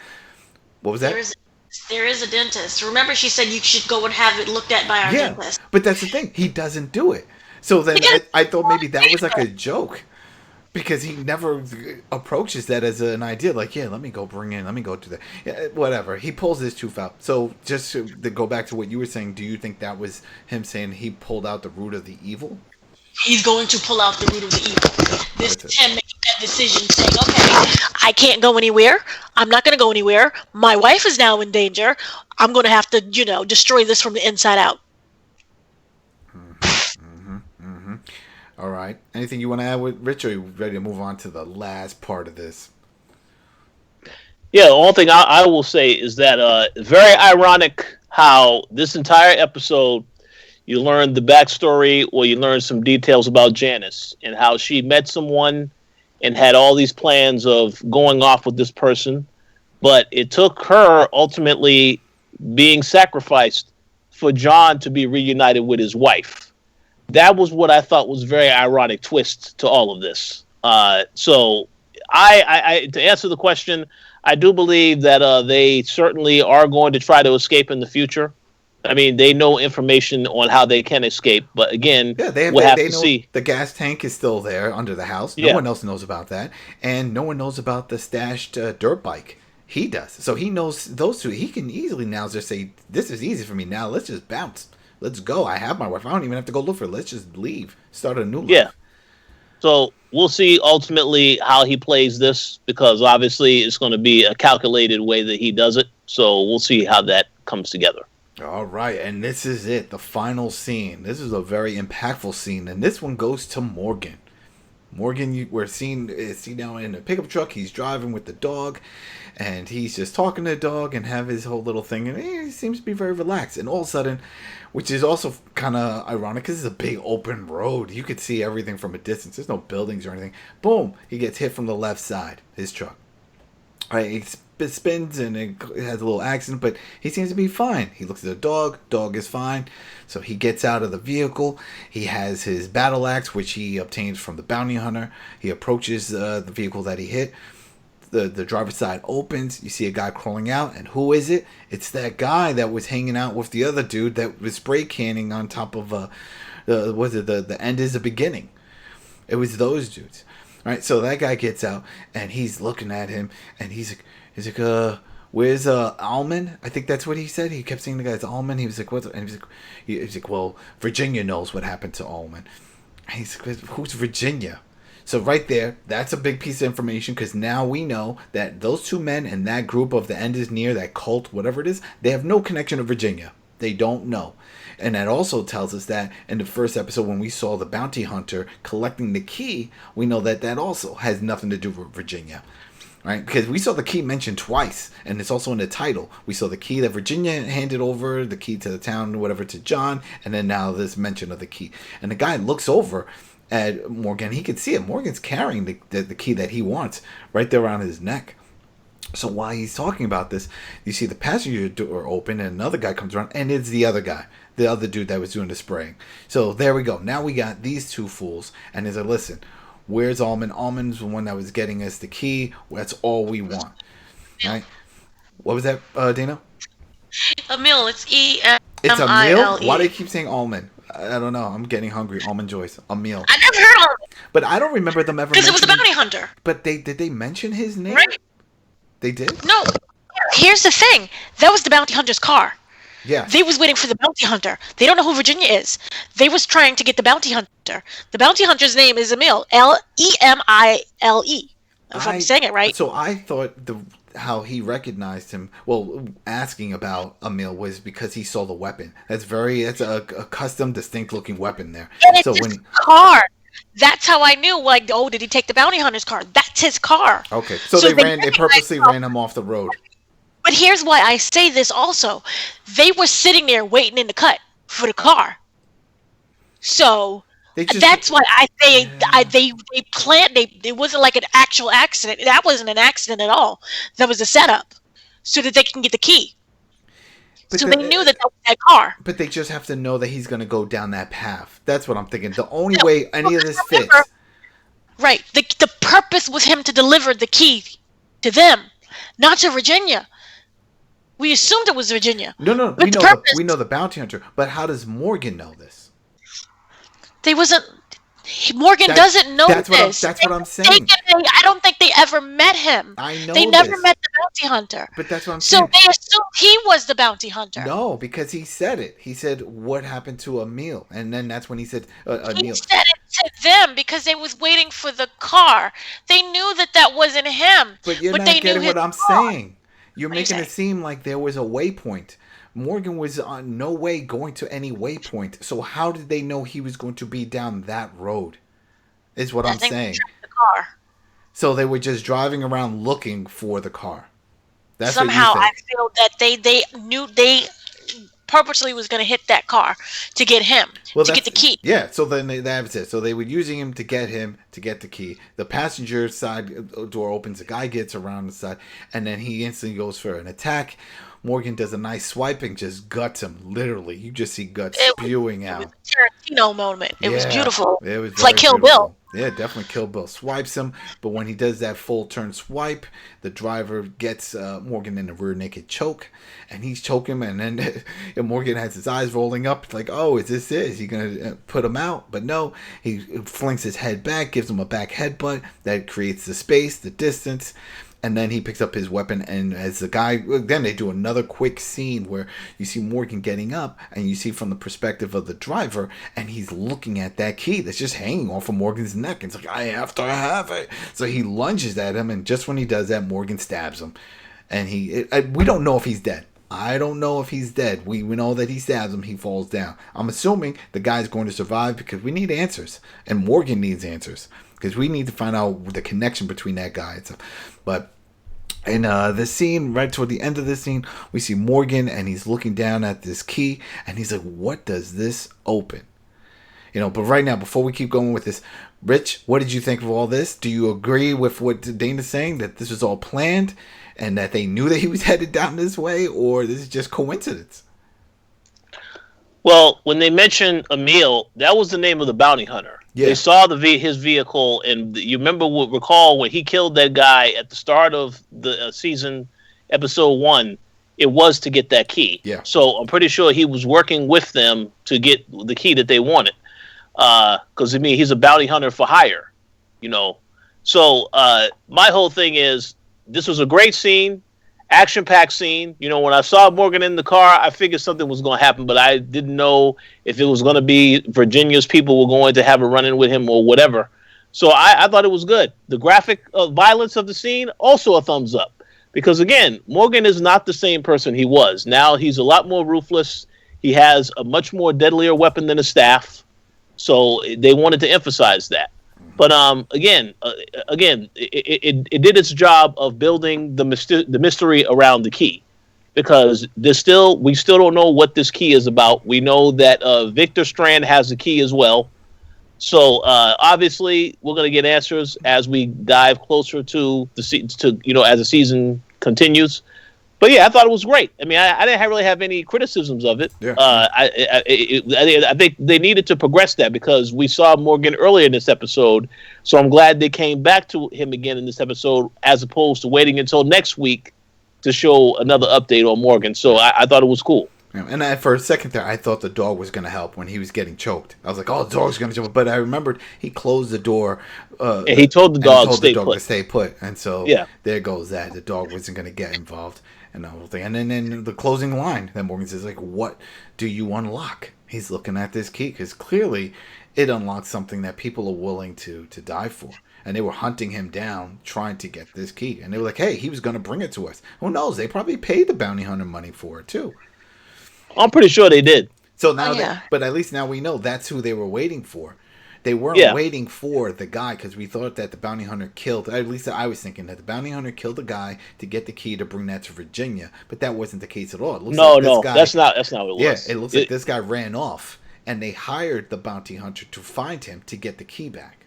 what was that? There is a dentist. Remember, she said you should go and have it looked at by our dentist. But that's the thing, he doesn't do it. So then I thought maybe that was like a joke, because he never approaches that as an idea. Like, yeah, let me go do that. Yeah, whatever. He pulls his tooth out. So just to go back to what you were saying, do you think that was him saying he pulled out the root of the evil? He's going to pull out the root of the evil. This is him making that decision, saying, okay, I can't go anywhere. I'm not going to go anywhere. My wife is now in danger. I'm going to have to, destroy this from the inside out. All right. Anything you want to add with Rich, or are you ready to move on to the last part of this? Yeah, the only thing I will say is that very ironic how this entire episode, you learn the backstory, or you learn some details about Janice and how she met someone and had all these plans of going off with this person, but it took her ultimately being sacrificed for John to be reunited with his wife. That was what I thought was a very ironic twist to all of this. So I to answer the question, I do believe that they certainly are going to try to escape in the future. I mean, they know information on how they can escape, but again, Yeah, we'll have they to know see. the gas tank is still there under the house. No Yeah. one else knows about that, and no one knows about the stashed dirt bike. He does, so he knows those two. He can easily now just say, "This is easy for me now. Let's just bounce. Let's go. I have my wife. I don't even have to go look for her. Let's just leave, start a new life." Yeah. So we'll see ultimately how he plays this, because obviously it's going to be a calculated way that he does it. So we'll see how that comes together. All right, and this is it, the final scene. This is a very impactful scene, and this one goes to Morgan. Morgan, we're seeing now in a pickup truck. He's driving with the dog, and he's just talking to the dog and have his whole little thing, and he seems to be very relaxed. And all of a sudden, which is also kind of ironic because it's a big open road. You could see everything from a distance. There's no buildings or anything. Boom, he gets hit from the left side, his truck. All right, it spins and it has a little accident, but he seems to be fine. He looks at the dog is fine. So he gets out of the vehicle. He has his battle axe, which he obtains from the bounty hunter. He approaches the vehicle that he hit. The driver's side opens. You see a guy crawling out, and who is it? It's that guy that was hanging out with the other dude that was spray canning on top of the end is the beginning. It was those dudes. All right, so that guy gets out, and he's looking at him, and he's like, where's Alman? I think that's what he said. He kept saying the guy's Alman. He was like, what? And he's like, well, Virginia knows what happened to Alman. And he's like, who's Virginia? So right there, that's a big piece of information, because now we know that those two men and that group of the End is Near, that cult, whatever it is, they have no connection to Virginia. They don't know. And that also tells us that in the first episode, when we saw the bounty hunter collecting the key, we know that that also has nothing to do with Virginia. Right? Because we saw the key mentioned twice, and it's also in the title. We saw the key that Virginia handed over, the key to the town, whatever, to John, and then now this mention of the key. And the guy looks over at Morgan. He can see it. Morgan's carrying the key that he wants right there around his neck. So while he's talking about this, you see the passenger door open, and another guy comes around, and it's the other guy, the other dude that was doing the spraying. So there we go. Now we got these two fools, and he's like, listen, where's Alman? Alman's the one that was getting us the key. That's all we want. Right? What was that, Dana? Emil, it's E-M-I-L-E. It's Emil? Why do they keep saying Alman? I don't know. I'm getting hungry. Almond Joyce. Emil. I never heard of it. But I don't remember them ever Because it was the mentioning... bounty hunter. But did they mention his name? Right. They did? No. Here's the thing. That was the bounty hunter's car. Yeah. They was waiting for the bounty hunter. They don't know who Virginia is. They was trying to get the bounty hunter. The bounty hunter's name is Emil. L-E-M-I-L-E. If I'm saying it right. So I thought how he recognized him, well, asking about Emil was because he saw the weapon. That's a custom, distinct looking weapon there. And it's So his car. That's how I knew, like, oh, did he take the bounty hunter's car? That's his car. Okay. So So they they purposely ran him off the road. But here's why I say this also. They were sitting there waiting in the cut for the car. So that's why I say they planned. It wasn't like an actual accident. That wasn't an accident at all. That was a setup so that they can get the key. But so they knew that was that car. But they just have to know that he's going to go down that path. That's what I'm thinking. The only way any of this fits. Right. The purpose was him to deliver the key to them, not to Virginia. We assumed it was Virginia. No. But We know the bounty hunter. But how does Morgan know this? Morgan doesn't know this. That's what I'm saying. I don't think they ever met him. I know They never this. met the bounty hunter. But that's what I'm So saying. they assumed he was the bounty hunter. No, because he said it. He said, what happened to Emil? And then that's when he said, He Emil. said it to them because they was waiting for the car. They knew that wasn't him. But you're they not knew getting his what I'm car. saying. You're What are you making it saying? seem like there was a waypoint. Morgan was on no way going to any waypoint. So how did they know he was going to be down that road? Is what I I'm think they saying. tracked the car. So they were just driving around looking for the car. That's Somehow what I you feel that they knew they purposely was going to hit that car to get him, to get the key. Yeah, so then that's it. So they were using him to get the key. The passenger side door opens, the guy gets around the side, and then he instantly goes for an attack. Morgan does a nice swipe and just guts him. Literally, you just see guts spewing out. It was a Tarantino moment. It was beautiful. It was it's like Kill beautiful. Bill. Yeah, definitely Kill Bill. Swipes him, but when he does that full turn swipe, the driver gets Morgan in a rear naked choke, and he's choking him, and then Morgan has his eyes rolling up. It's like, oh, is this it? Is he going to put him out? But no, he flings his head back, gives him a back headbutt that creates the space, the distance. And then he picks up his weapon, and as the guy, then they do another quick scene where you see Morgan getting up, and you see from the perspective of the driver, and he's looking at that key that's just hanging off of Morgan's neck. It's like, I have to have it. So he lunges at him, and just when he does that, Morgan stabs him. And we don't know if he's dead. I don't know if he's dead. We know that he stabs him, he falls down. I'm assuming the guy's going to survive because we need answers, and Morgan needs answers. Because we need to find out the connection between that guy and stuff. But in this scene, right toward the end of this scene, we see Morgan, and he's looking down at this key, and he's like, what does this open? But right now, before we keep going with this, Rich, what did you think of all this? Do you agree with what Dana's saying, that this was all planned, and that they knew that he was headed down this way, or this is just coincidence? Well, when they mentioned Emil, that was the name of the bounty hunter. Yeah. They saw his vehicle, and you recall when he killed that guy at the start of the season, episode 1, it was to get that key. Yeah. So I'm pretty sure he was working with them to get the key that they wanted. Because, he's a bounty hunter for hire, So my whole thing is, this was a great scene. Action-packed scene. When I saw Morgan in the car, I figured something was going to happen, but I didn't know if it was going to be Virginia's people were going to have a run-in with him or whatever. So I thought it was good. The graphic violence of the scene, also a thumbs up. Because, again, Morgan is not the same person he was. Now he's a lot more ruthless. He has a much more deadlier weapon than a staff. So they wanted to emphasize that. But again, it did its job of building the mystery around the key, because we still don't know what this key is about. We know that Victor Strand has the key as well, so obviously we're going to get answers as we dive closer to as the season continues. But yeah, I thought it was great. I didn't really have any criticisms of it. Yeah. I think they needed to progress that, because we saw Morgan earlier in this episode. So I'm glad they came back to him again in this episode, as opposed to waiting until next week to show another update on Morgan. So I thought it was cool. Yeah, and for a second there, I thought the dog was going to help when he was getting choked. I was like, oh, the dog's going to jump. But I remembered he closed the door. And he told the dog to stay put. And so there goes that. The dog wasn't going to get involved. And the whole thing. And then the closing line that Morgan says, like, what do you unlock? He's looking at this key, because clearly it unlocks something that people are willing to die for. And they were hunting him down, trying to get this key. And they were like, hey, he was going to bring it to us. Who knows? They probably paid the bounty hunter money for it, too. I'm pretty sure they did. So now, but at least now we know that's who they were waiting for. They weren't waiting for the guy, because we thought that the bounty hunter killed, at least I was thinking that the bounty hunter killed the guy to get the key to bring that to Virginia, but that wasn't the case at all. It looks that's not what it was. Yeah, it looks like this guy ran off, and they hired the bounty hunter to find him to get the key back.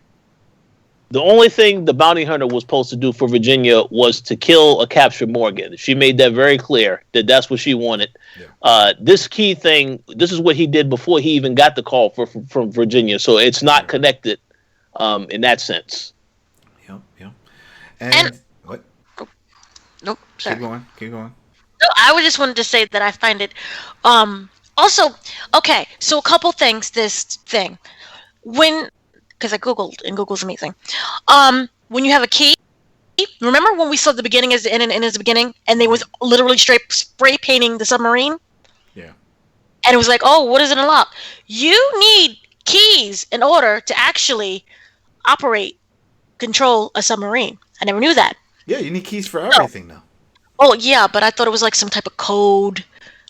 The only thing the bounty hunter was supposed to do for Virginia was to kill or capture Morgan. She made that very clear, that that's what she wanted. Yeah. This key thing, this is what he did before he even got the call from Virginia. So it's not connected in that sense. Yeah. And what? Oh, nope. Sorry. Keep going. No, I just wanted to say that I find it. Also, okay. So a couple things. This thing, because I googled, and Google's amazing. When you have a key, remember when we saw the beginning as the end and as the beginning, and they was literally straight spray painting the submarine? Yeah. And it was like, oh, what does it unlock? You need keys in order to actually control a submarine. I never knew that. Yeah, you need keys for everything now. Oh yeah, but I thought it was like some type of code.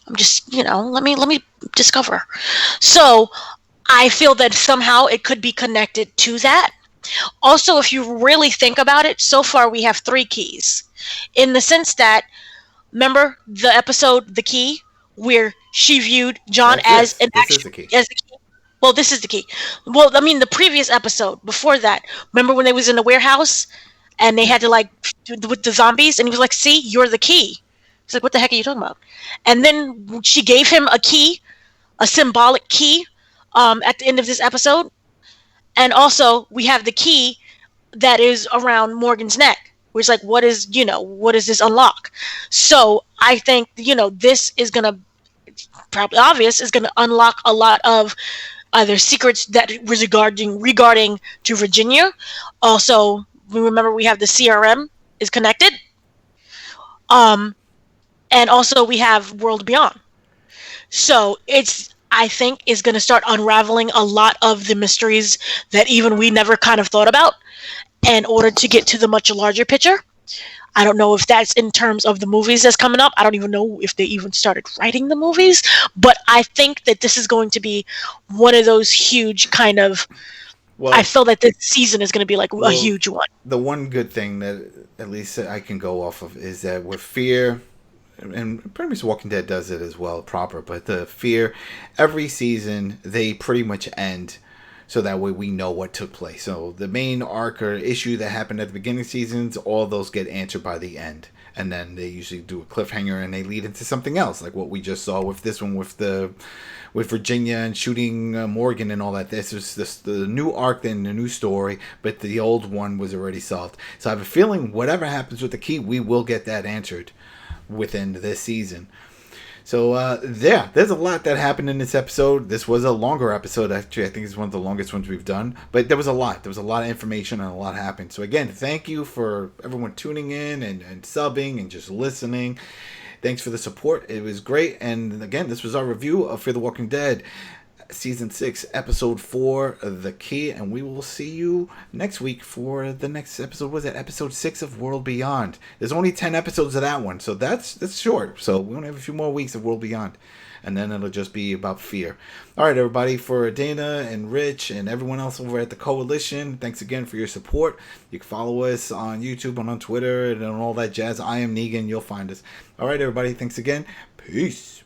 I'm just, let me discover. So I feel that somehow it could be connected to that. Also, if you really think about it, so far we have 3 keys. In the sense that, remember the episode, The Key, where she viewed John That's as an this is actual the key. as the key. Well, this is the key. Well, I mean, the previous episode before that, remember when they was in the warehouse and they had to like with the zombies, and he was like, "See, you're the key." He's like, "What the heck are you talking about?" And then she gave him a key, a symbolic key, at the end of this episode. And also, we have the key that is around Morgan's neck, which is like, what is this unlock? So I think, this is gonna probably obvious is gonna unlock a lot of either secrets that was regarding to Virginia. Also, we remember we have the CRM is connected. Um, and also we have World Beyond. So I think is going to start unraveling a lot of the mysteries that even we never kind of thought about in order to get to the much larger picture. I don't know if that's in terms of the movies that's coming up. I don't even know if they even started writing the movies, but I think that this is going to be one of those huge kind of. Well, I feel that this season is going to be like a huge one. The one good thing that at least I can go off of is that with Fear, and pretty much Walking Dead does it as well proper, but the Fear, every season they pretty much end so that way we know what took place. So the main arc or issue that happened at the beginning seasons, all those get answered by the end. And then they usually do a cliffhanger and they lead into something else, like what we just saw with this one with Virginia and shooting Morgan and all that. This is the new arc, then the new story, but the old one was already solved. So I have a feeling whatever happens with the key, we will get that answered within this season. So there's a lot that happened in this episode. This was a longer episode, actually. I think it's one of the longest ones we've done. But there was a lot. There was a lot of information and a lot happened. So again, thank you for everyone tuning in and subbing and just listening. Thanks for the support. It was great. And again, this was our review of Fear the Walking Dead, Season 6, Episode 4, The Key. And we will see you next week for the next episode. Was it Episode 6 of World Beyond? There's only 10 episodes of that one, so that's short. So we only have a few more weeks of World Beyond. And then it'll just be about Fear. All right, everybody, for Dana and Rich and everyone else over at the Coalition, thanks again for your support. You can follow us on YouTube and on Twitter and on all that jazz. I am Negan. You'll find us. All right, everybody, thanks again. Peace.